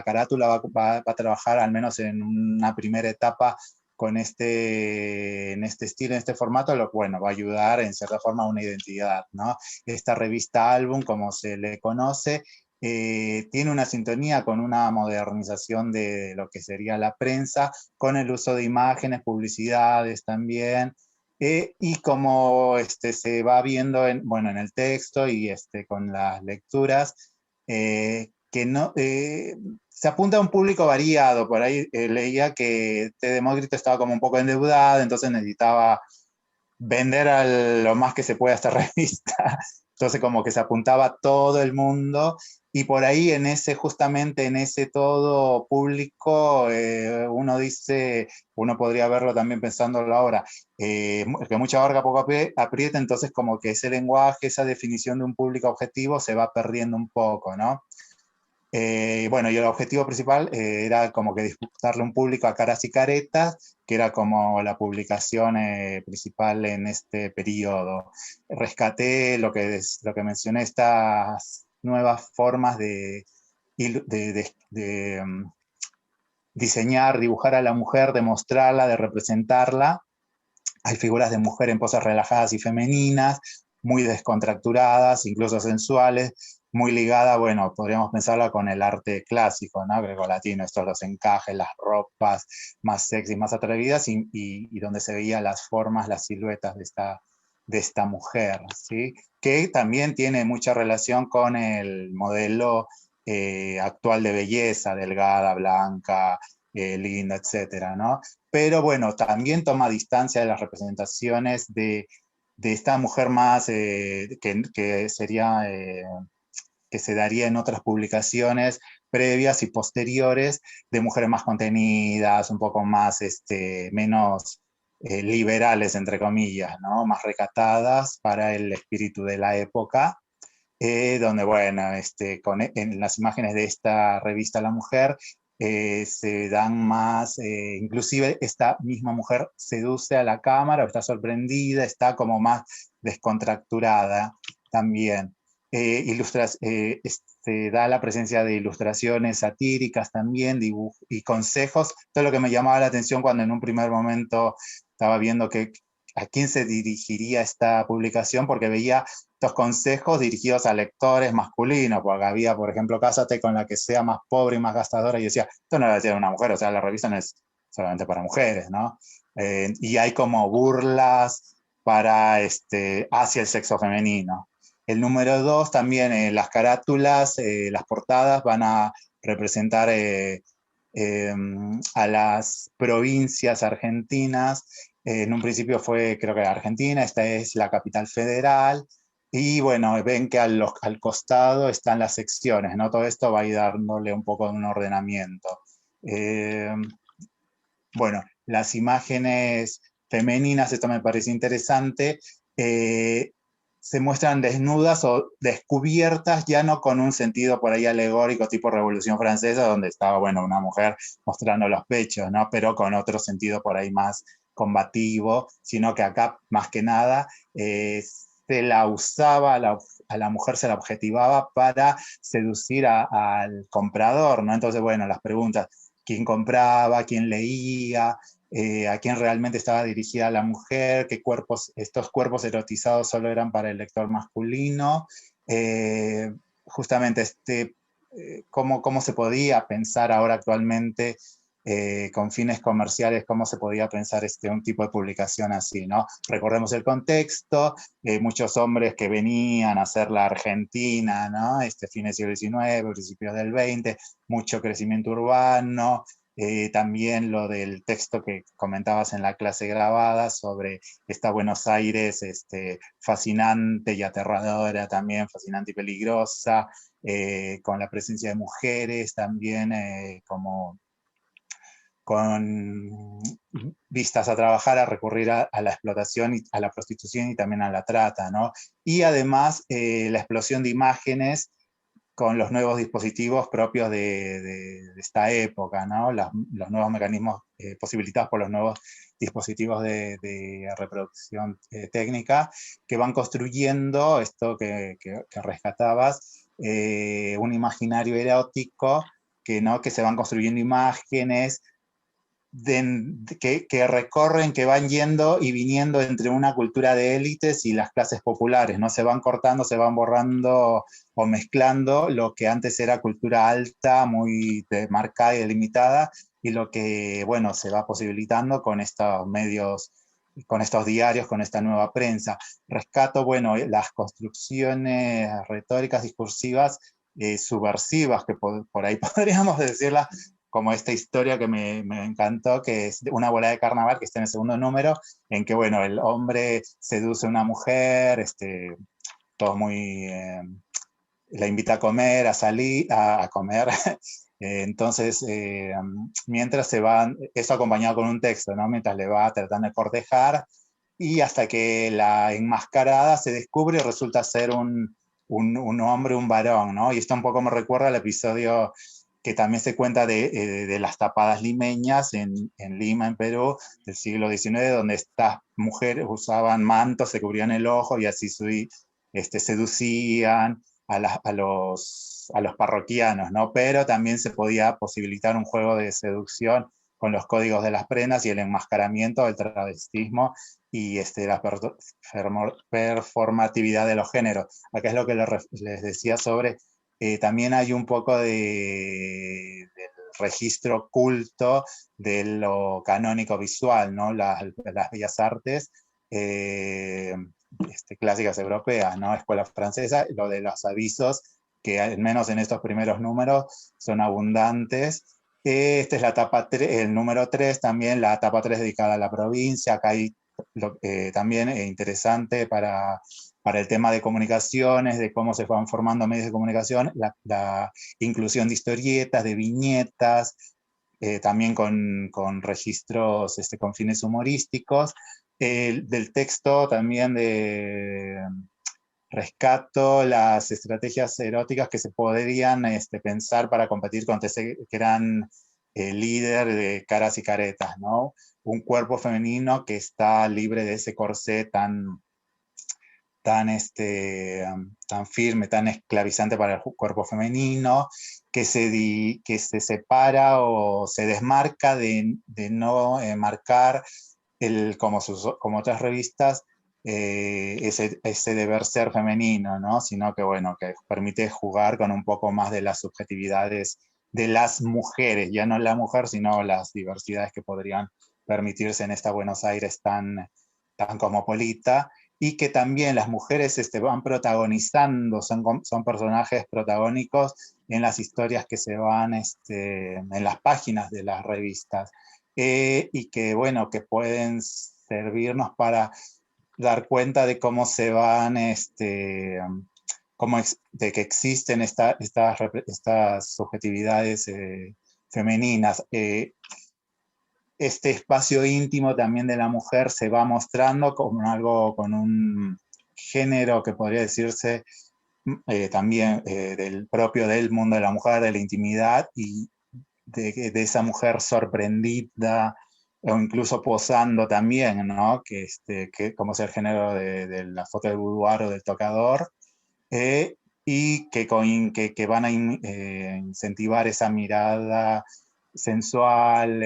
carátula va a trabajar, al menos en una primera etapa, en este estilo, en este formato, bueno, va a ayudar en cierta forma a una identidad, ¿no? Esta revista álbum, como se le conoce, tiene una sintonía con una modernización de lo que sería la prensa, con el uso de imágenes, publicidades también, y como se va viendo bueno, en el texto y con las lecturas, que no, se apunta a un público variado. Por ahí leía que Demócrito estaba como un poco endeudado, entonces necesitaba vender lo más que se pueda esta revista. Entonces como que se apuntaba a todo el mundo, y por ahí justamente en ese todo público, uno podría verlo también pensándolo ahora, que mucha horca poco aprieta, entonces como que ese lenguaje, esa definición de un público objetivo se va perdiendo un poco, ¿no? Bueno, y el objetivo principal era como que disputarle un público a Caras y Caretas, que era como la publicación principal en este periodo. Rescaté lo que mencioné, estas nuevas formas de diseñar, dibujar a la mujer, de mostrarla, de representarla. Hay figuras de mujer en poses relajadas y femeninas, muy descontracturadas, incluso sensuales, muy ligada, bueno, podríamos pensarla con el arte clásico, ¿no? Grecolatino, estos los encajes, las ropas más sexy, más atrevidas, y donde se veían las formas, las siluetas de esta mujer, ¿sí? Que también tiene mucha relación con el modelo actual de belleza, delgada, blanca, linda, etcétera, ¿no? Pero bueno, también toma distancia de las representaciones de esta mujer más que sería, que se daría en otras publicaciones previas y posteriores, de mujeres más contenidas, un poco más, menos liberales, entre comillas, ¿no? Más recatadas para el espíritu de la época. Donde, bueno, en las imágenes de esta revista La Mujer, se dan más, inclusive esta misma mujer seduce a la cámara, o está sorprendida, está como más descontracturada también. Da la presencia de ilustraciones satíricas también, y consejos. Todo lo que me llamaba la atención cuando en un primer momento estaba viendo a quién se dirigiría esta publicación, porque veía estos consejos dirigidos a lectores masculinos, porque había, por ejemplo, cásate con la que sea más pobre y más gastadora, y decía, esto no lo decía una mujer, o sea, la revista no es solamente para mujeres, ¿no? Y hay como burlas hacia el sexo femenino. El número 2 también, las carátulas, las portadas van a representar a las provincias argentinas. En un principio fue, creo que Argentina, esta es la capital federal, y bueno, ven que al costado están las secciones, ¿no? Todo esto va a ir dándole un poco de un ordenamiento. Bueno, las imágenes femeninas, esto me parece interesante, se muestran desnudas o descubiertas, ya no con un sentido por ahí alegórico tipo Revolución Francesa, donde estaba, bueno, una mujer mostrando los pechos, ¿no? Pero con otro sentido por ahí más combativo, sino que acá, más que nada, se la usaba, a la mujer se la objetivaba para seducir al comprador, ¿no? Entonces, bueno, las preguntas, ¿quién compraba? ¿Quién leía? A quién realmente estaba dirigida la mujer, estos cuerpos erotizados solo eran para el lector masculino, justamente cómo se podía pensar ahora actualmente con fines comerciales, cómo se podía pensar un tipo de publicación así, ¿no? Recordemos el contexto, muchos hombres que venían a hacer la Argentina, ¿no? Fines del siglo XIX, principios del XX, mucho crecimiento urbano, también lo del texto que comentabas en la clase grabada sobre esta Buenos Aires fascinante y aterradora también, fascinante y peligrosa, con la presencia de mujeres también como con vistas a trabajar, a recurrir a la explotación, y a la prostitución y también a la trata, ¿no? Y además la explosión de imágenes con los nuevos dispositivos propios de esta época, ¿no? Los nuevos mecanismos posibilitados por los nuevos dispositivos de reproducción técnica, que van construyendo esto que rescatabas, un imaginario erótico, ¿no? Que se van construyendo imágenes que recorren, que van yendo y viniendo entre una cultura de élites y las clases populares, ¿no? Se van cortando, se van borrando o mezclando lo que antes era cultura alta, muy marcada y delimitada, y lo que, bueno, se va posibilitando con estos medios, con estos diarios, con esta nueva prensa. Rescato, bueno, las construcciones retóricas, discursivas, subversivas, que por ahí podríamos decirlas, como esta historia que me encantó, que es Una bola de carnaval, que está en el segundo número, en que, bueno, el hombre seduce a una mujer, todo muy... la invita a comer, a salir, a comer. Entonces, mientras se van, eso acompañado con un texto, ¿no? Mientras le va tratando de cortejar, y hasta que la enmascarada se descubre y resulta ser un hombre, un varón, ¿no? Y esto un poco me recuerda al episodio que también se cuenta de las tapadas limeñas en Lima, en Perú, del siglo XIX, donde estas mujeres usaban mantos, se cubrían el ojo y así seducían a los parroquianos, ¿no? Pero también se podía posibilitar un juego de seducción con los códigos de las prendas y el enmascaramiento, el travestismo y la performatividad de los géneros. Acá es lo que les decía sobre, también hay un poco del registro culto de lo canónico visual, ¿no? Las bellas artes clásicas europeas, ¿no? Escuela francesa, lo de los avisos, que al menos en estos primeros números son abundantes. Esta es la etapa 3, el número 3, también la etapa 3 dedicada a la provincia. Acá hay también interesante para el tema de comunicaciones, de cómo se van formando medios de comunicación, la inclusión de historietas, de viñetas, también con registros con fines humorísticos. Del texto también rescato las estrategias eróticas que se podrían pensar para competir contra ese gran líder de caras y caretas, ¿no? Un cuerpo femenino que está libre de ese corsé tan firme, tan esclavizante para el cuerpo femenino, que se separa o se desmarca de no marcar, como otras revistas, ese deber ser femenino, ¿no? Sino que, bueno, que permite jugar con un poco más de las subjetividades de las mujeres, ya no la mujer, sino las diversidades que podrían permitirse en esta Buenos Aires tan cosmopolita, y que también las mujeres van protagonizando, son personajes protagónicos en las historias que se van en las páginas de las revistas, y que, bueno, que pueden servirnos para dar cuenta de cómo se van, de que existen estas subjetividades femeninas. Este espacio íntimo también de la mujer se va mostrando como algo, con un género que podría decirse también del propio del mundo de la mujer, de la intimidad, y de esa mujer sorprendida o incluso posando también, ¿no? Que como es el género de la foto del boudoir o del tocador, y que van a incentivar esa mirada sensual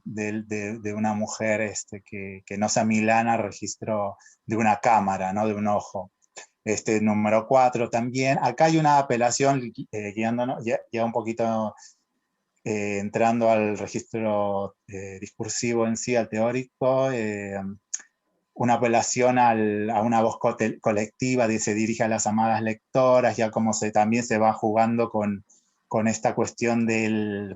de una mujer que no se amilana al registro de una cámara, ¿no? De un ojo. Número 4 también. Acá hay una apelación guiándonos ya un poquito, entrando al registro discursivo en sí, al teórico, una apelación a una voz colectiva, se dirige a las amadas lectoras, ya como también se va jugando con esta cuestión del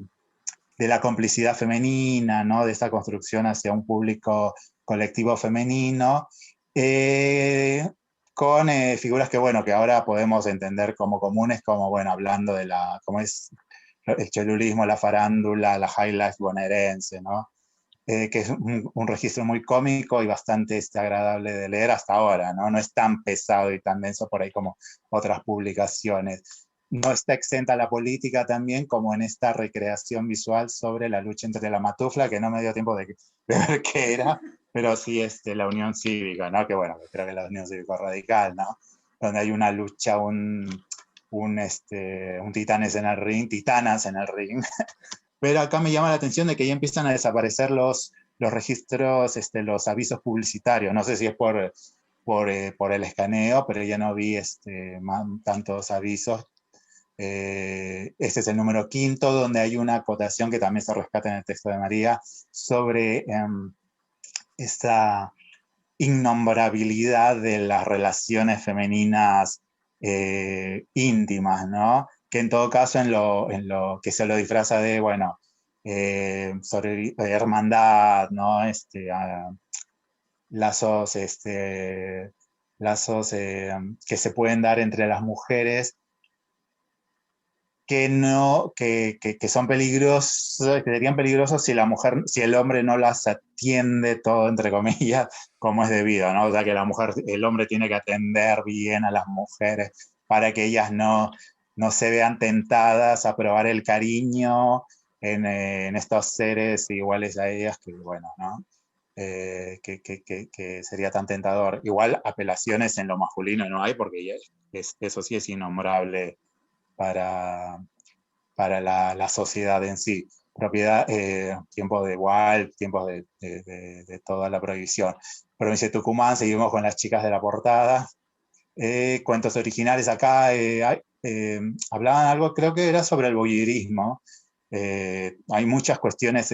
de la complicidad femenina, ¿no? De esta construcción hacia un público colectivo femenino, con figuras que, bueno, que ahora podemos entender como comunes, como, bueno, hablando de como es el cholulismo, la farándula, la high life bonaerense, ¿no? Que es un registro muy cómico y bastante agradable de leer hasta ahora, ¿no? No es tan pesado y tan denso por ahí como otras publicaciones. No está exenta la política también, como en esta recreación visual sobre la lucha entre la matufla, que no me dio tiempo de ver qué era, pero sí la Unión Cívica, ¿no? Que bueno, creo que la Unión Cívico Radical, ¿no? Donde hay una lucha, un titanes en el ring, titanas en el ring. Pero acá me llama la atención de que ya empiezan a desaparecer los registros, los avisos publicitarios. No sé si es por el escaneo, pero ya no vi tantos avisos. Este es el número 5, donde hay una acotación que también se rescata en el texto de María sobre esta innombrabilidad de las relaciones femeninas íntimas, ¿no? Que en todo caso en lo que se lo disfraza de, bueno, sobre hermandad, ¿no? Lazos, lazos que se pueden dar entre las mujeres, que son peligrosos, que serían peligrosos si el hombre no las atiende todo, entre comillas, como es debido, ¿no? O sea, que el hombre tiene que atender bien a las mujeres para que ellas no se vean tentadas a probar el cariño en estos seres iguales a ellas, que bueno, ¿no? Que sería tan tentador. Igual apelaciones en lo masculino no hay, porque eso sí es innombrable para la sociedad en sí. Propiedad, tiempo de igual, tiempos de toda la prohibición. Provincia de Tucumán, seguimos con las chicas de la portada. Cuentos originales acá, hablaban algo, creo que era sobre el voyeurismo. Hay muchas cuestiones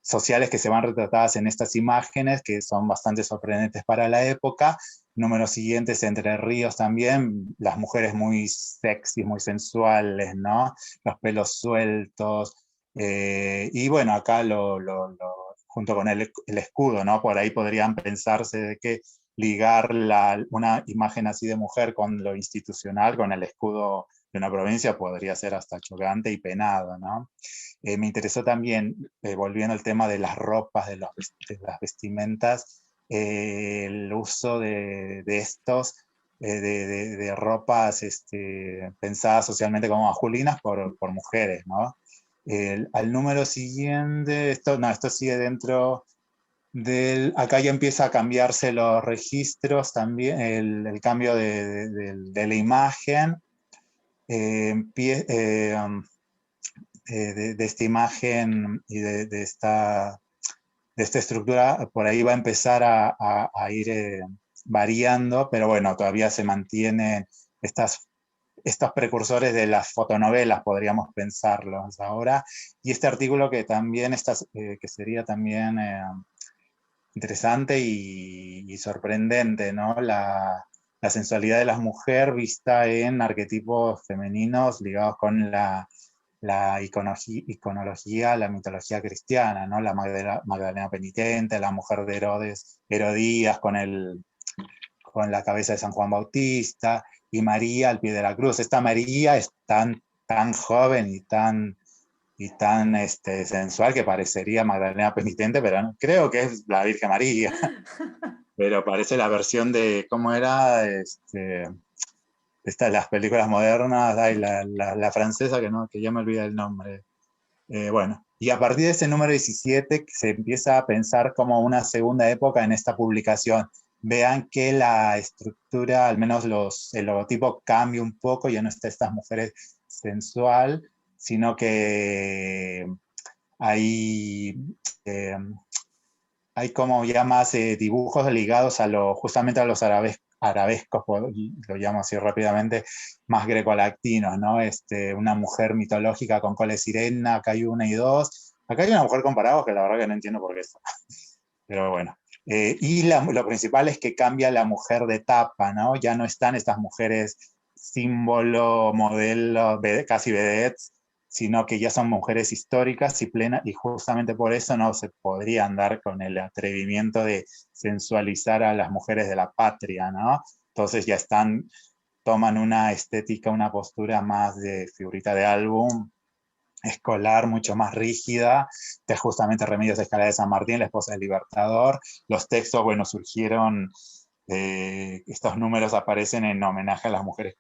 sociales que se van retratadas en estas imágenes, que son bastante sorprendentes para la época. Números siguientes, Entre Ríos también, las mujeres muy sexy, muy sensuales, ¿no? Los pelos sueltos. Y bueno, acá junto con el escudo, ¿no? Por ahí podrían pensarse de que ligar una imagen así de mujer con lo institucional, con el escudo de una provincia, podría ser hasta chocante y penado, ¿no? Me interesó también, volviendo al tema de las ropas, de las vestimentas, el uso de estos, de ropas pensadas socialmente como masculinas por mujeres, ¿no? Al número siguiente, esto sigue dentro acá ya empieza a cambiarse los registros también, el cambio de la imagen, de esta imagen y de esta estructura, por ahí va a empezar a ir variando, pero bueno, todavía se mantienen estos precursores de las fotonovelas, podríamos pensarlos ahora. Y este artículo que también que sería también interesante y sorprendente, ¿no? La sensualidad de la mujer vista en arquetipos femeninos ligados con la iconología, la mitología cristiana, ¿no? La Magdalena penitente, la mujer de Herodías con la cabeza de San Juan Bautista, y María al pie de la cruz. Esta María es tan joven y tan sensual que parecería Magdalena penitente, pero no, creo que es la Virgen María. Pero parece la versión de, ¿cómo era? Las películas modernas, la francesa, que ya me olvidé el nombre. Bueno, y a partir de ese número 17 se empieza a pensar como una segunda época en esta publicación. Vean que la estructura, al menos el logotipo cambia un poco, ya no está estas mujeres sensual, sino que hay como ya más dibujos ligados justamente a los arabescos, lo llamo así rápidamente, más grecolactinos, ¿no? Una mujer mitológica con cola de sirena, acá hay 1 y 2. Acá hay una mujer con paraguas que la verdad que no entiendo por qué está. Pero bueno. Y lo principal es que cambia la mujer de tapa, ¿no? Ya no están estas mujeres símbolo, modelo, casi vedettes, sino que ya son mujeres históricas y plenas, y justamente por eso no se podría andar con el atrevimiento de sensualizar a las mujeres de la patria, ¿no? Entonces ya toman una estética, una postura más de figurita de álbum, escolar, mucho más rígida, de justamente Remedios Escalada de San Martín, la esposa del Libertador. Los textos, bueno, surgieron, estos números aparecen en homenaje a las mujeres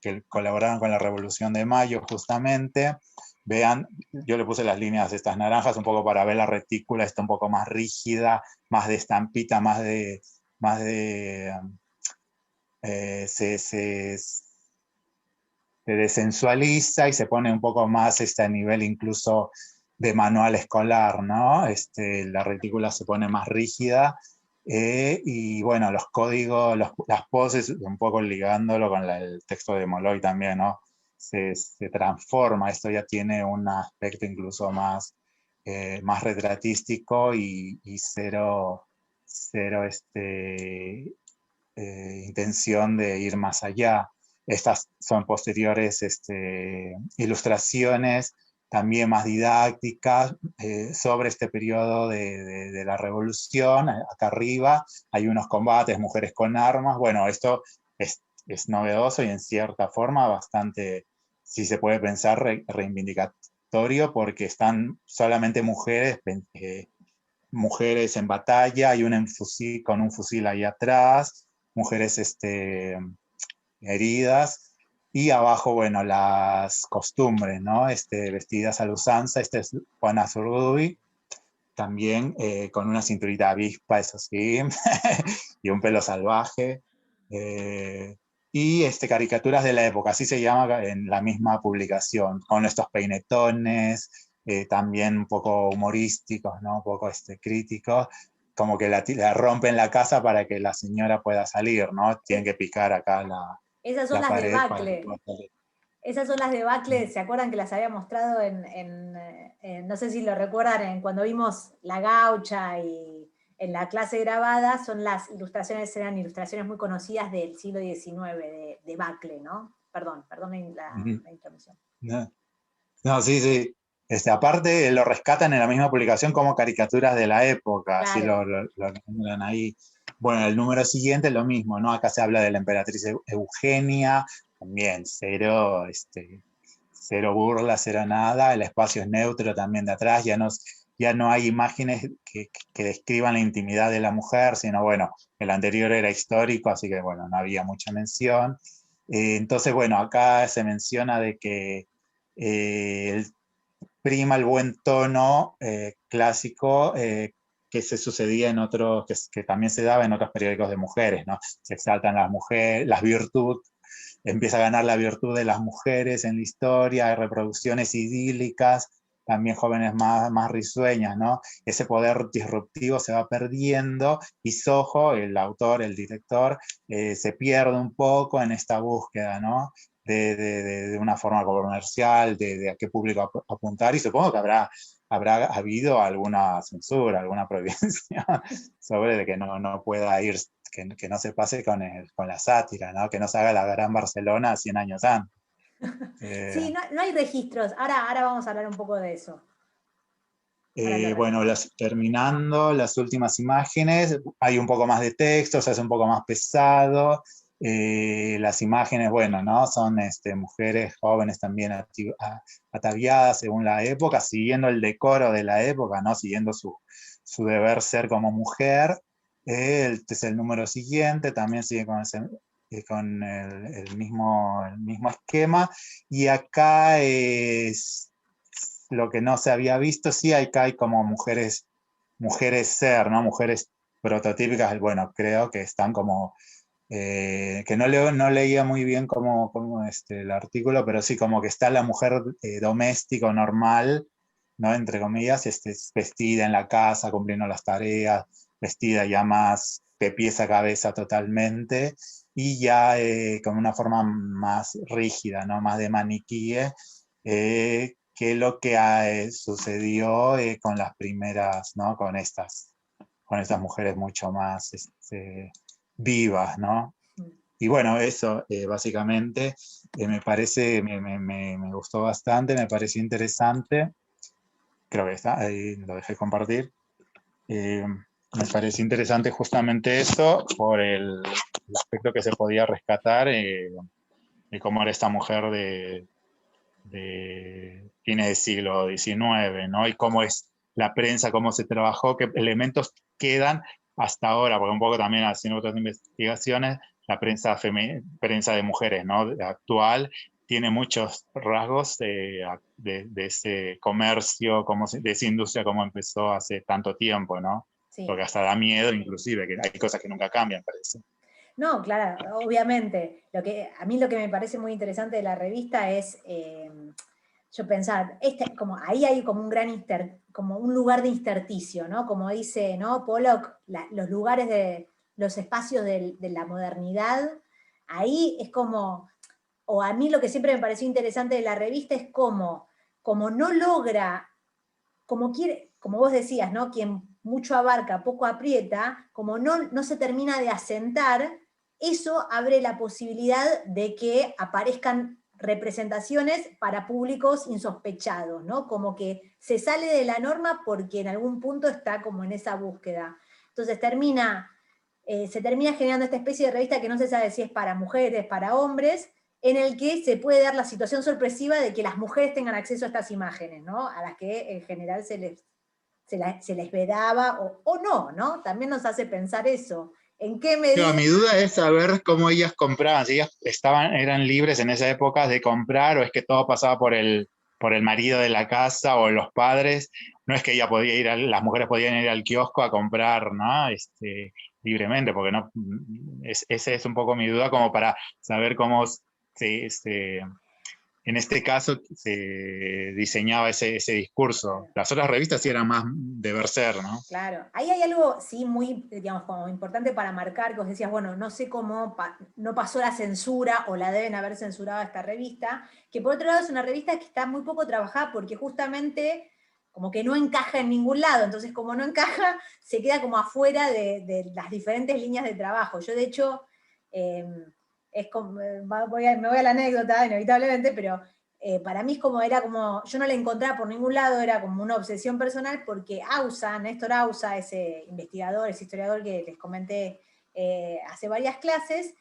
que colaboraron con la Revolución de Mayo, justamente. Vean, yo le puse las líneas de estas naranjas un poco para ver la retícula, está un poco más rígida, más de estampita, se desensualiza y se pone un poco más a nivel incluso de manual escolar, ¿no? La retícula se pone más rígida, y bueno, los códigos, las poses, un poco ligándolo con el texto de Molloy también, ¿no? Se transforma, esto ya tiene un aspecto incluso más retratístico y cero intención de ir más allá. Estas son posteriores ilustraciones también más didácticas sobre este periodo de la Revolución. Acá arriba hay unos combates, mujeres con armas. Bueno, esto es novedoso y en cierta forma bastante, si se puede pensar, reivindicatorio, porque están solamente mujeres en batalla, hay una con un fusil ahí atrás, mujeres heridas, y abajo, bueno, las costumbres, ¿no? Vestidas a la usanza. Esta es Juana Zurduy, también con una cinturita avispa, eso sí, y un pelo salvaje. Y caricaturas de la época, así se llama en la misma publicación, con estos peinetones, también un poco humorísticos, ¿no? Un poco críticos, como que la rompen la casa para que la señora pueda salir, ¿no? Tienen que picar acá Esas son la las pared de para que Bacle. pueda salir. Esas son las de Bacle, ¿se acuerdan que las había mostrado no sé si lo recuerdan, cuando vimos La Gaucha y en la clase grabada? Son las ilustraciones, eran ilustraciones muy conocidas del siglo XIX, de Bacle, ¿no? Perdón la interrupción. No, no, sí, sí. Aparte lo rescatan en la misma publicación como caricaturas de la época, así Claro. lo nombran ahí. Bueno, el número siguiente lo mismo, ¿no? Acá se habla de la emperatriz Eugenia, también cero burla, cero nada. El espacio es neutro también de atrás, ya no hay imágenes que describan la intimidad de la mujer, sino bueno, el anterior era histórico, así que bueno, no había mucha mención. Entonces, bueno, acá se menciona de que prima el buen tono clásico, que se sucedía en otros, que también se daba en otros periódicos de mujeres, ¿no? Se exaltan las mujeres, las virtudes, empieza a ganar la virtud de las mujeres en la historia, hay reproducciones idílicas, también jóvenes más risueñas, ¿no? Ese poder disruptivo se va perdiendo, y Soho, el autor, el director, se pierde un poco en esta búsqueda, ¿no? De una forma comercial, de a qué público apuntar, y supongo que habrá habido alguna censura, alguna prohibición sobre de que no pueda ir, que no se pase con la sátira, ¿no? Que no se haga la Gran Barcelona 100 años antes. Sí, no hay registros. Ahora vamos a hablar un poco de eso. Bueno, terminando las últimas imágenes, hay un poco más de texto, se hace un poco más pesado. Las imágenes, bueno, ¿no? Son mujeres jóvenes también ataviadas según la época, siguiendo el decoro de la época, ¿no? Siguiendo su deber ser como mujer. Este es el número siguiente, también sigue con el mismo esquema. Y acá es lo que no se había visto. Sí, acá hay como mujeres ser, ¿no? Mujeres prototípicas, bueno, creo que están como, que no leía muy bien como el artículo, pero sí como que está la mujer doméstica normal, ¿no? Entre comillas, vestida en la casa, cumpliendo las tareas, vestida ya más de pies a cabeza totalmente, y ya con una forma más rígida, ¿no? Más de maniquí, que lo que sucedió con las primeras, ¿no? Con estas mujeres mucho más vivas, ¿no? Y bueno, eso básicamente me parece, me gustó bastante, me pareció interesante. Creo que está, ahí lo dejé compartir. Me pareció interesante justamente eso por el aspecto que se podía rescatar de cómo era esta mujer de fines del siglo XIX, ¿no? Y cómo es la prensa, cómo se trabajó, qué elementos quedan hasta ahora, porque un poco también haciendo otras investigaciones, la prensa de mujeres, ¿no? Actual, tiene muchos rasgos de ese comercio, de esa industria como empezó hace tanto tiempo, ¿no? Sí. Porque hasta da miedo inclusive, que hay cosas que nunca cambian, parece. No, claro, obviamente. A mí lo que me parece muy interesante de la revista es, yo pensar, ahí hay como un gran como un lugar de intersticio, ¿no? Como dice, ¿no? Pollock, los lugares los espacios de la modernidad, ahí es como, o a mí lo que siempre me pareció interesante de la revista es como no logra, como vos decías, ¿no? Quien mucho abarca, poco aprieta, como no se termina de asentar, eso abre la posibilidad de que aparezcan representaciones para públicos insospechados, ¿no? Como que se sale de la norma porque en algún punto está como en esa búsqueda. Entonces se termina generando esta especie de revista que no se sabe si es para mujeres, para hombres, en el que se puede dar la situación sorpresiva de que las mujeres tengan acceso a estas imágenes, ¿no? A las que en general se les vedaba, o no, ¿no? También nos hace pensar eso. ¿En qué medida? No, mi duda es saber cómo ellas compraban, si ellas eran libres en esa época de comprar, o es que todo pasaba por el marido de la casa o los padres. No es que ella podía las mujeres podían ir al kiosco a comprar, ¿no? Libremente, porque no, esa es un poco mi duda, como para saber cómo en este caso se diseñaba ese discurso. Las otras revistas sí eran más deber ser, ¿no? Claro, ahí hay algo, sí, muy, digamos, como importante para marcar, que vos decías, bueno, no sé cómo no pasó la censura, o la deben haber censurado esta revista, que por otro lado es una revista que está muy poco trabajada, porque justamente como que no encaja en ningún lado, entonces como no encaja, se queda como afuera de las diferentes líneas de trabajo. Yo de hecho, me voy a la anécdota, inevitablemente, pero para mí era como, yo no la encontraba por ningún lado, era como una obsesión personal, porque Néstor Ausa, ese investigador, ese historiador que les comenté hace varias clases,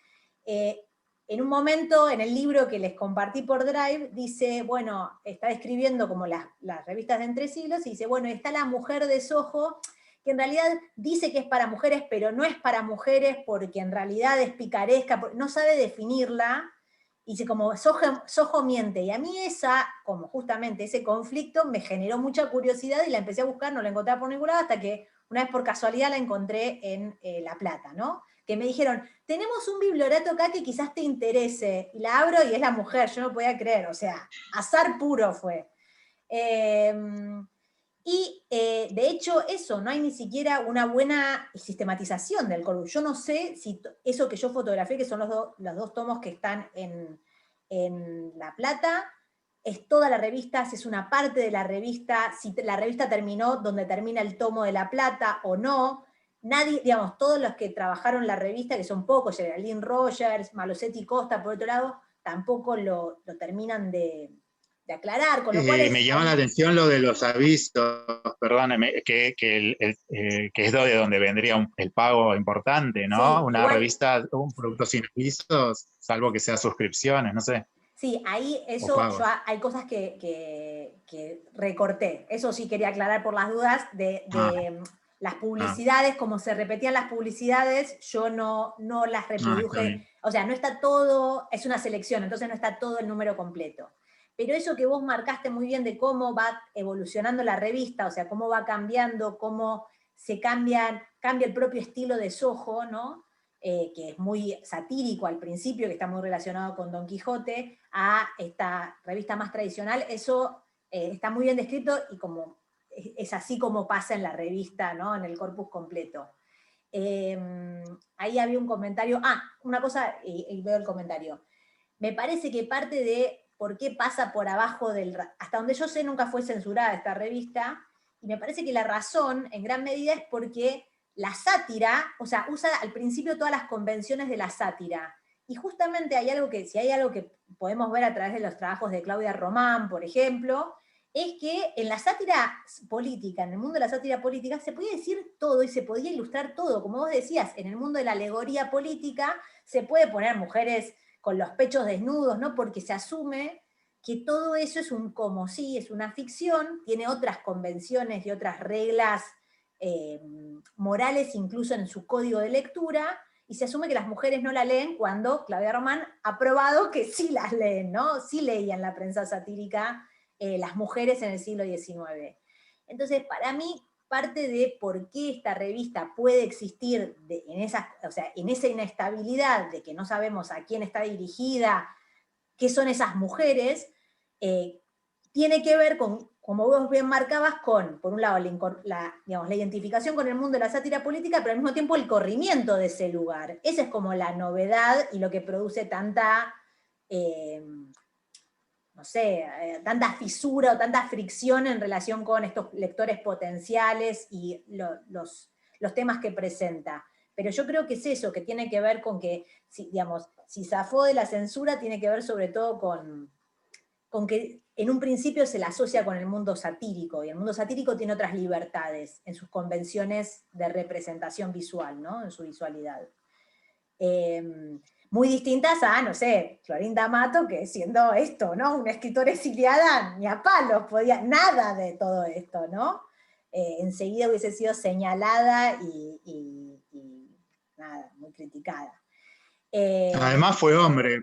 en un momento, en el libro que les compartí por Drive, dice, bueno, está describiendo como las revistas de entre siglos, y dice, bueno, está la mujer de Soho, que en realidad dice que es para mujeres, pero no es para mujeres porque en realidad es picaresca, no sabe definirla, y dice como Soho miente, y a mí como justamente ese conflicto me generó mucha curiosidad y la empecé a buscar, no la encontraba por ningún lado, hasta que una vez por casualidad la encontré en La Plata, ¿no? Que me dijeron, tenemos un bibliorato acá que quizás te interese, y la abro y es la mujer, yo no podía creer, o sea, azar puro fue. De hecho eso, no hay ni siquiera una buena sistematización del corpus. Yo no sé si eso que yo fotografié, que son los dos tomos que están en La Plata, es toda la revista, si es una parte de la revista, si la revista terminó donde termina el tomo de La Plata o no. Nadie, digamos, todos los que trabajaron la revista, que son pocos, Geraldine Rogers, Malosetti Costa, por otro lado, tampoco lo terminan de aclarar, con lo cual me llama la atención lo de los avisos, perdóneme, que es de donde vendría el pago importante, ¿no? Sí, una igual, revista, un producto sin avisos, salvo que sea suscripciones, no sé. Sí, ahí hay cosas que recorté. Eso sí quería aclarar por las dudas de las publicidades, como se repetían las publicidades, yo no las reproduje. O sea, no está todo, es una selección, entonces no está todo el número completo. Pero eso que vos marcaste muy bien de cómo va evolucionando la revista, o sea, cómo va cambiando, cómo cambia el propio estilo de Soho, ¿no? Que es muy satírico al principio, que está muy relacionado con Don Quijote, a esta revista más tradicional, eso está muy bien descrito y como es así como pasa en la revista, ¿no? En el corpus completo. Ahí había un comentario, una cosa, y veo el comentario. Me parece que parte de por qué pasa por abajo hasta donde yo sé nunca fue censurada esta revista, y me parece que la razón en gran medida es porque la sátira, o sea, usa al principio todas las convenciones de la sátira, Y justamente si hay algo que podemos ver a través de los trabajos de Claudia Román, por ejemplo, es que en la sátira política, en el mundo de la sátira política, se podía decir todo y se podía ilustrar todo. Como vos decías, en el mundo de la alegoría política se puede poner mujeres con los pechos desnudos, ¿no? Porque se asume que todo eso es un como sí, es una ficción, tiene otras convenciones y otras reglas morales incluso en su código de lectura, y se asume que las mujeres no la leen cuando Claudia Román ha probado que sí las leen, ¿no? Sí leían la prensa satírica las mujeres en el siglo XIX. Entonces, para mí, parte de por qué esta revista puede existir en esa inestabilidad de que no sabemos a quién está dirigida, qué son esas mujeres, tiene que ver con, como vos bien marcabas, con, por un lado, la identificación con el mundo de la sátira política, pero al mismo tiempo el corrimiento de ese lugar. Esa es como la novedad y lo que produce tanta, tanta fisura o tanta fricción en relación con estos lectores potenciales y los temas que presenta. Pero yo creo que es eso, que tiene que ver con que, si zafó de la censura, tiene que ver sobre todo con que en un principio se la asocia con el mundo satírico, y el mundo satírico tiene otras libertades en sus convenciones de representación visual, ¿no? En su visualidad. Muy distintas a, no sé, Florinda Amato, que siendo esto, ¿no? Una escritora exiliada, ni a palos podía, nada de todo esto, ¿no? Enseguida hubiese sido señalada y nada, muy criticada. Además fue hombre.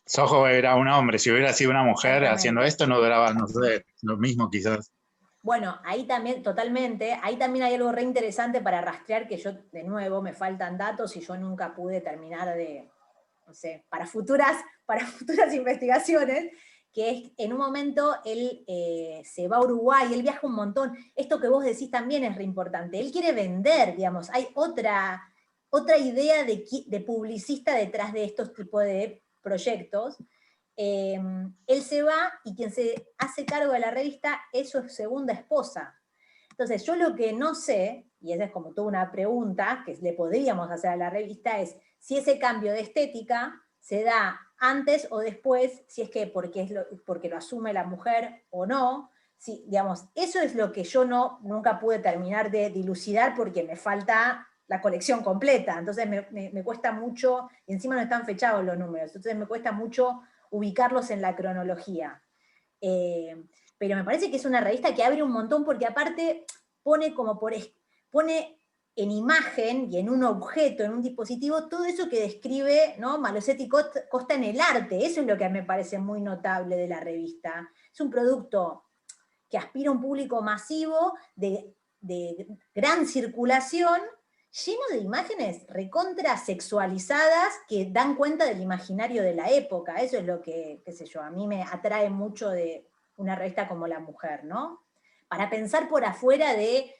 Soho era un hombre, si hubiera sido una mujer haciendo esto no duraba, no sé, lo mismo quizás. Bueno, ahí también, totalmente, ahí también hay algo re interesante para rastrear, que yo, de nuevo, me faltan datos y yo nunca pude terminar de, no sé, para futuras investigaciones, que es, en un momento él se va a Uruguay, él viaja un montón, esto que vos decís también es re importante, él quiere vender, digamos, hay otra idea de publicista detrás de estos tipos de proyectos. Él se va y quien se hace cargo de la revista es su segunda esposa. Entonces, yo lo que no sé, y esa es como toda una pregunta que le podríamos hacer a la revista, es si ese cambio de estética se da antes o después, si es que porque lo asume la mujer o no. Si, digamos, eso es lo que yo nunca pude terminar de dilucidar porque me falta la colección completa. Entonces me cuesta mucho, y encima no están fechados los números, entonces me cuesta mucho ubicarlos en la cronología. Pero me parece que es una revista que abre un montón porque aparte pone en imagen y en un objeto, en un dispositivo, todo eso que describe, ¿no? Malosetti Costa en el arte. Eso es lo que me parece muy notable de la revista. Es un producto que aspira a un público masivo, de gran circulación, lleno de imágenes recontra sexualizadas que dan cuenta del imaginario de la época. Eso es lo que, qué sé yo, a mí me atrae mucho de una revista como La Mujer, ¿no? Para pensar por afuera de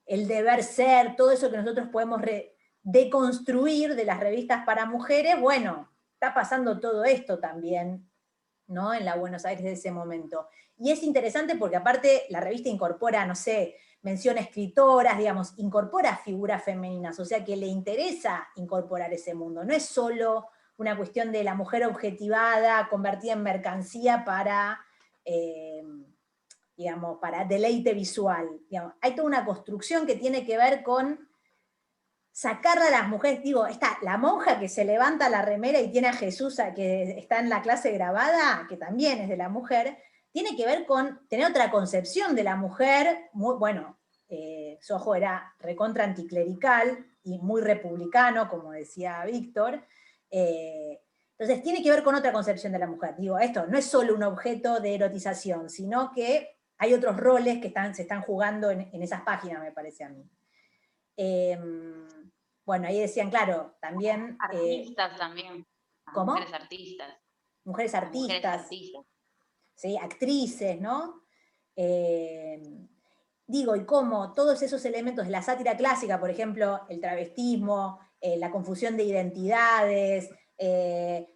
el deber ser, todo eso que nosotros podemos deconstruir de las revistas para mujeres, bueno, está pasando todo esto también, ¿no? En la Buenos Aires de ese momento. Y es interesante porque aparte la revista incorpora, no sé, menciona escritoras, digamos, incorpora figuras femeninas, o sea que le interesa incorporar ese mundo. No es solo una cuestión de la mujer objetivada, convertida en mercancía para, digamos, para deleite visual. Digamos, hay toda una construcción que tiene que ver con sacarla a las mujeres, digo, está la monja que se levanta la remera y tiene a Jesús que está en la clase grabada, que también es de la mujer, tiene que ver con tener otra concepción de la mujer, muy, bueno, Soho era recontra anticlerical y muy republicano, como decía Víctor, entonces tiene que ver con otra concepción de la mujer. Digo, esto no es solo un objeto de erotización, sino que hay otros roles que se están jugando en esas páginas, me parece a mí. Bueno, ahí decían, claro, también... Artistas también. ¿Cómo? Mujeres artistas. Mujeres artistas. ¿Sí? Actrices, ¿no? Digo, y cómo todos esos elementos de la sátira clásica, por ejemplo, el travestismo, la confusión de identidades, el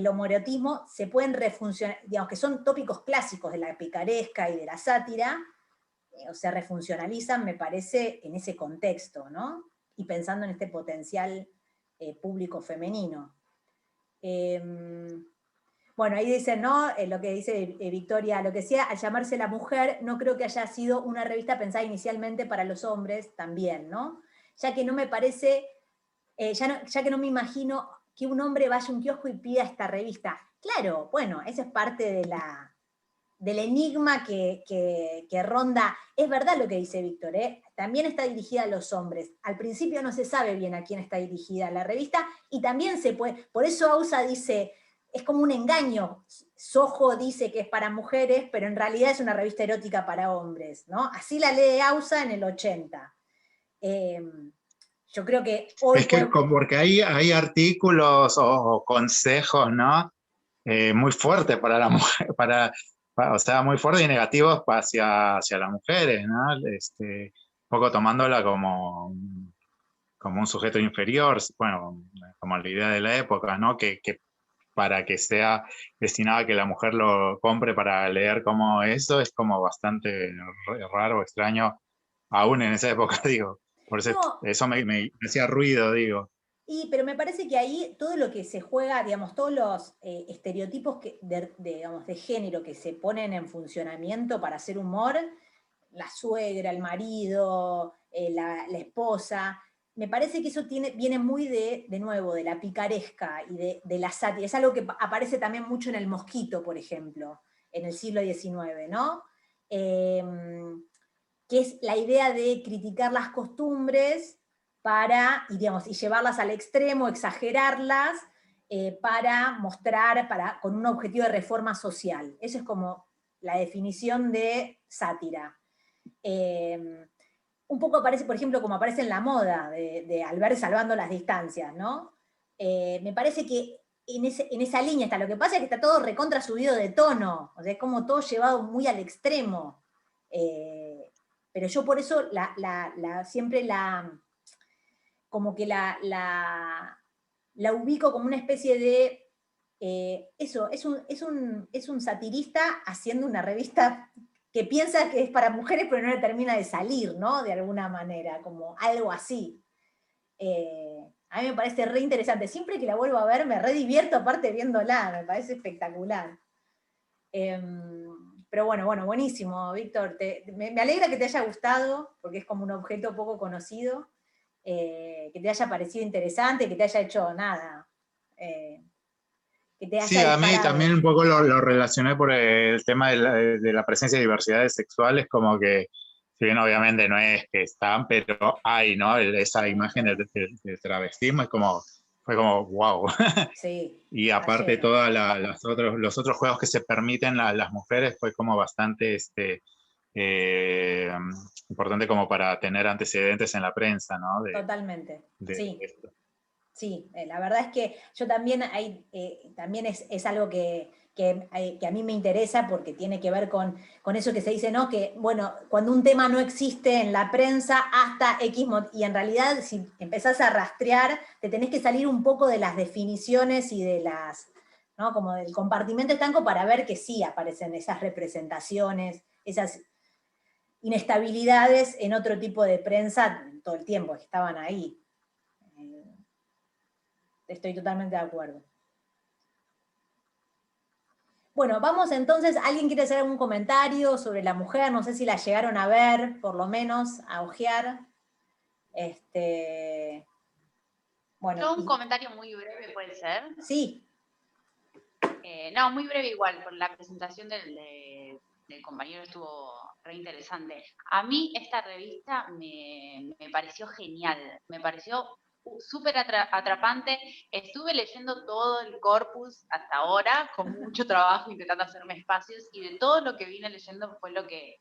homoerotismo, se pueden refuncionar, digamos que son tópicos clásicos de la picaresca y de la sátira, o sea, refuncionalizan, me parece, en ese contexto, ¿no? Y pensando en este potencial público femenino. Bueno, ahí dicen, ¿no? Lo que dice Victoria, lo que decía, al llamarse La Mujer, no creo que haya sido una revista pensada inicialmente para los hombres también, ¿no? Ya que no me parece, ya que no me imagino que un hombre vaya a un kiosco y pida esta revista. Claro, bueno, esa es parte del enigma que ronda. Es verdad lo que dice Víctor, también está dirigida a los hombres. Al principio no se sabe bien a quién está dirigida la revista, y también se puede, por eso Ausa dice, es como un engaño. Soho dice que es para mujeres, pero en realidad es una revista erótica para hombres, ¿no? Así la lee Ausa en el 80. Yo creo que hoy... Es que porque hay artículos o consejos, ¿no? Muy fuertes para la mujer, o sea, muy fuertes y negativos hacia las mujeres, ¿no? Un poco tomándola como un sujeto inferior, bueno, como la idea de la época, ¿no? Que para que sea destinado a que la mujer lo compre para leer como eso, es como bastante raro, extraño, aún en esa época, digo. Por eso, No. eso me hacía ruido, digo. Pero me parece que ahí todo lo que se juega, digamos, todos los estereotipos digamos, de género que se ponen en funcionamiento para hacer humor, la suegra, el marido, la esposa, me parece que eso viene muy de nuevo, de la picaresca y de la sátira. Es algo que aparece también mucho en El Mosquito, por ejemplo, en el siglo XIX, ¿no? Que es la idea de criticar las costumbres y llevarlas al extremo, exagerarlas, para mostrar, con un objetivo de reforma social. Eso es como la definición de sátira. Un poco aparece, por ejemplo, como aparece en La Moda, de Albert salvando las distancias, ¿no? Me parece que en esa línea está. Lo que pasa es que está todo recontra subido de tono, o sea, es como todo llevado muy al extremo. Pero yo por eso siempre como que la ubico como una especie de, eso, es un satirista haciendo una revista que piensa que es para mujeres, pero no le termina de salir, ¿no? De alguna manera, como algo así. A mí me parece re interesante. Siempre que la vuelvo a ver, me re divierto, aparte viéndola, me parece espectacular. Pero bueno, buenísimo, Víctor. Me alegra que te haya gustado, porque es como un objeto poco conocido, que te haya parecido interesante, que te haya hecho nada. Que te haya Sí, a mí disparado. también un poco lo relacioné por el tema de la presencia de diversidades sexuales, como que, si bien obviamente no es que están, pero hay, ¿no? Esa imagen del travestismo fue como, wow. Sí, Y aparte todos los otros juegos que se permiten las mujeres fue como bastante importante como para tener antecedentes en la prensa, ¿no? Totalmente, sí. Esto. Sí, la verdad es que yo también, también es algo que a mí me interesa, porque tiene que ver con eso que se dice, ¿no? Que, bueno, cuando un tema no existe en la prensa, hasta X, y en realidad si empezás a rastrear, te tenés que salir un poco de las definiciones y de ¿no? Como del compartimento estanco, para ver que sí aparecen esas representaciones, esas inestabilidades en otro tipo de prensa todo el tiempo, que estaban ahí. Estoy totalmente de acuerdo. Bueno, vamos entonces. ¿Alguien quiere hacer algún comentario sobre La Mujer? No sé si la llegaron a ver, por lo menos, a ojear. Bueno, Yo un comentario muy breve, ¿puede ser? Sí. No, muy breve igual, por la presentación del compañero estuvo re interesante. A mí esta revista me pareció genial, me pareció súper atrapante. Estuve leyendo todo el corpus hasta ahora, con mucho trabajo, intentando hacerme espacios, y de todo lo que vine leyendo fue lo que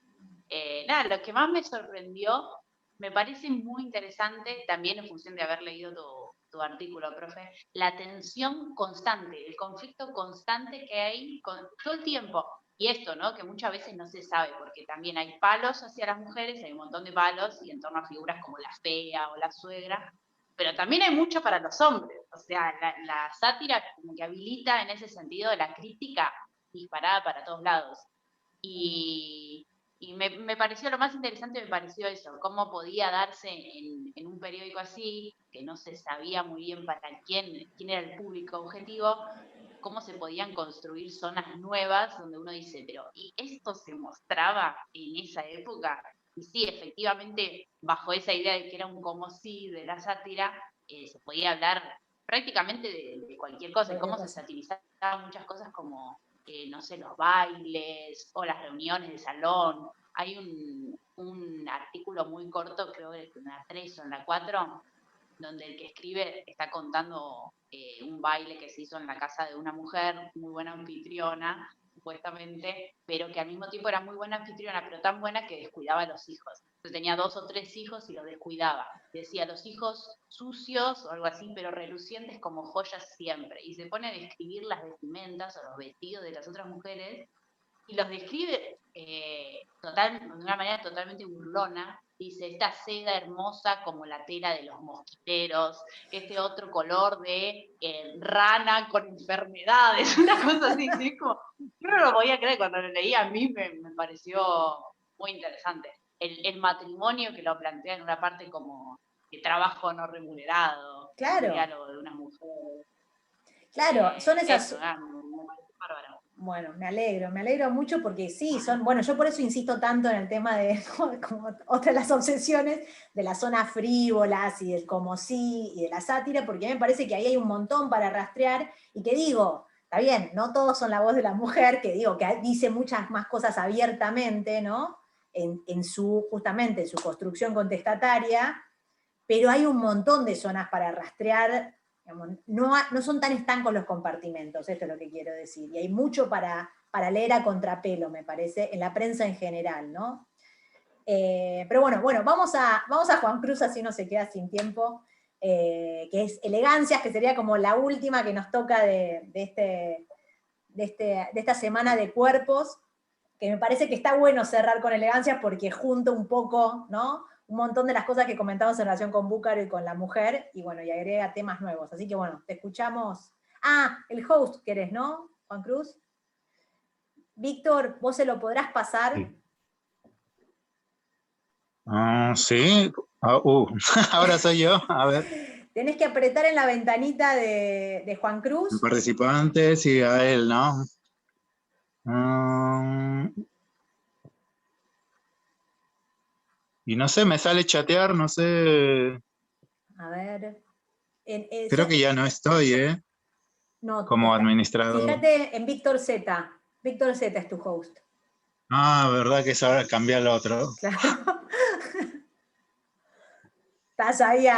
más me sorprendió. Me parece muy interesante, también en función de haber leído tu artículo, profe, la tensión constante, el conflicto constante que hay todo el tiempo. Y esto, ¿no? Que muchas veces no se sabe, porque también hay palos hacia las mujeres, hay un montón de palos, y en torno a figuras como la fea o la suegra, pero también hay mucho para los hombres. O sea, la sátira como que habilita en ese sentido la crítica disparada para todos lados. Y me pareció lo más interesante, me pareció eso, cómo podía darse en un periódico así, que no se sabía muy bien para quién era el público objetivo, cómo se podían construir zonas nuevas donde uno dice, pero ¿y esto se mostraba en esa época? Y sí, efectivamente, bajo esa idea de que era un como si de la sátira, se podía hablar prácticamente de cualquier cosa, y cómo se satirizaban muchas cosas como, no sé, los bailes o las reuniones de salón. Hay un artículo muy corto, creo que en la 3 o en la 4, donde el que escribe está contando un baile que se hizo en la casa de una mujer, muy buena anfitriona, supuestamente, pero que al mismo tiempo era muy buena anfitriona, pero tan buena que descuidaba a los hijos. Entonces tenía 2 o 3 hijos y los descuidaba. Decía, los hijos sucios o algo así, pero relucientes como joyas siempre. Y se pone a describir las vestimentas o los vestidos de las otras mujeres, y los describe de una manera totalmente burlona. Dice, esta seda hermosa como la tela de los mosquiteros, este otro color de rana con enfermedades, una cosa así, ¿sí? Como, yo no lo podía creer, cuando lo leí a mí me pareció muy interesante. El matrimonio, que lo plantea en una parte como de trabajo no remunerado, claro, un diálogo de una mujer. Claro, son esas... Eso, me parece bárbaro. Bueno, me alegro mucho porque sí, bueno, yo por eso insisto tanto en el tema de, como otra de las obsesiones, de las zonas frívolas y del como sí y de la sátira, porque me parece que ahí hay un montón para rastrear, y que digo, está bien, no todos son la voz de la mujer, que digo, que dice muchas más cosas abiertamente, ¿no? Justamente en su construcción contestataria, pero hay un montón de zonas para rastrear. No son tan estancos los compartimentos, esto es lo que quiero decir, y hay mucho para leer a contrapelo, me parece, en la prensa en general, ¿no? Pero bueno, vamos a Juan Cruz, así no se queda sin tiempo, que es Elegancias, que sería como la última que nos toca de esta semana de cuerpos, que me parece que está bueno cerrar con Elegancias porque junta un poco, ¿no? Un montón de las cosas que comentamos en relación con Búcaro y con la mujer, y bueno, y agrega temas nuevos. Así que bueno, te escuchamos. El host querés, ¿no, Juan Cruz? Víctor, ¿vos se lo podrás pasar? Sí. Ahora soy yo, a ver. Tenés que apretar en la ventanita de Juan Cruz. El participante, sí, a él, ¿no? Y no sé, me sale chatear, no sé. A ver. Creo que ya no estoy, No, como administrador. Fíjate en Víctor Z. Víctor Z es tu host. Verdad que es ahora cambiar al otro. Claro. Estás ahí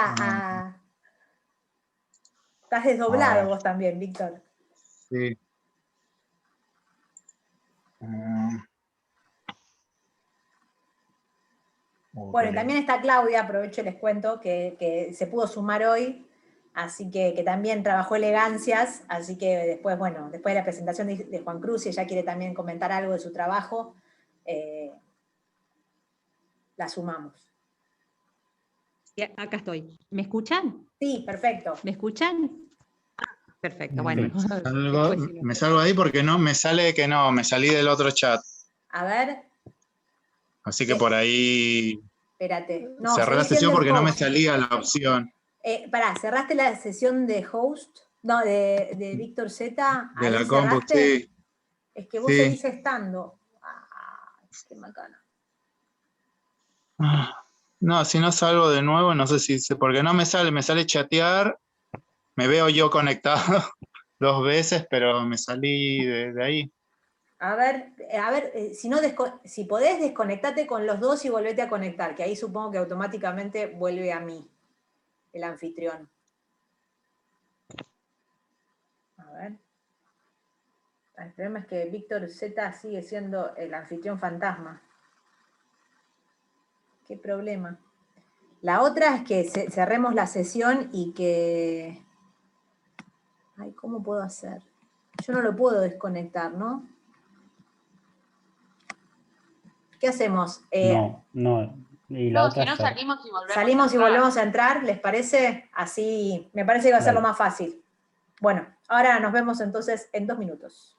Estás desdoblado vos también, Víctor. Sí. Bueno, y también está Claudia, aprovecho y les cuento, que se pudo sumar hoy, así que también trabajó Elegancias, así que después, bueno, después de la presentación de Juan Cruz, si ella quiere también comentar algo de su trabajo, la sumamos. Acá estoy. ¿Me escuchan? Sí, perfecto. ¿Me escuchan? Perfecto, bueno. Me salgo ahí porque no, me sale que no, me salí del otro chat. A ver. Así que por ahí... Espérate. No, cerré la sesión porque no me salía la opción. ¿Cerraste la sesión de host? No, de Víctor Z. De la compu, sí. Es que vos seguís estando. Qué macana. No, si no salgo de nuevo, no sé si... Porque no me sale chatear. Me veo yo conectado 2 veces, pero me salí de ahí. A ver, si podés, desconectate con los dos y volvete a conectar, que ahí supongo que automáticamente vuelve a mí, el anfitrión. A ver. El problema es que Víctor Z sigue siendo el anfitrión fantasma. ¿Qué problema? La otra es que cerremos la sesión y que... Ay, ¿cómo puedo hacer? Yo no lo puedo desconectar, ¿no? ¿Qué hacemos? No. Y la otra si no salimos y volvemos. Salimos y volvemos a entrar, ¿les parece? Así, me parece que va a ser lo más fácil. Bueno, ahora nos vemos entonces en 2 minutos.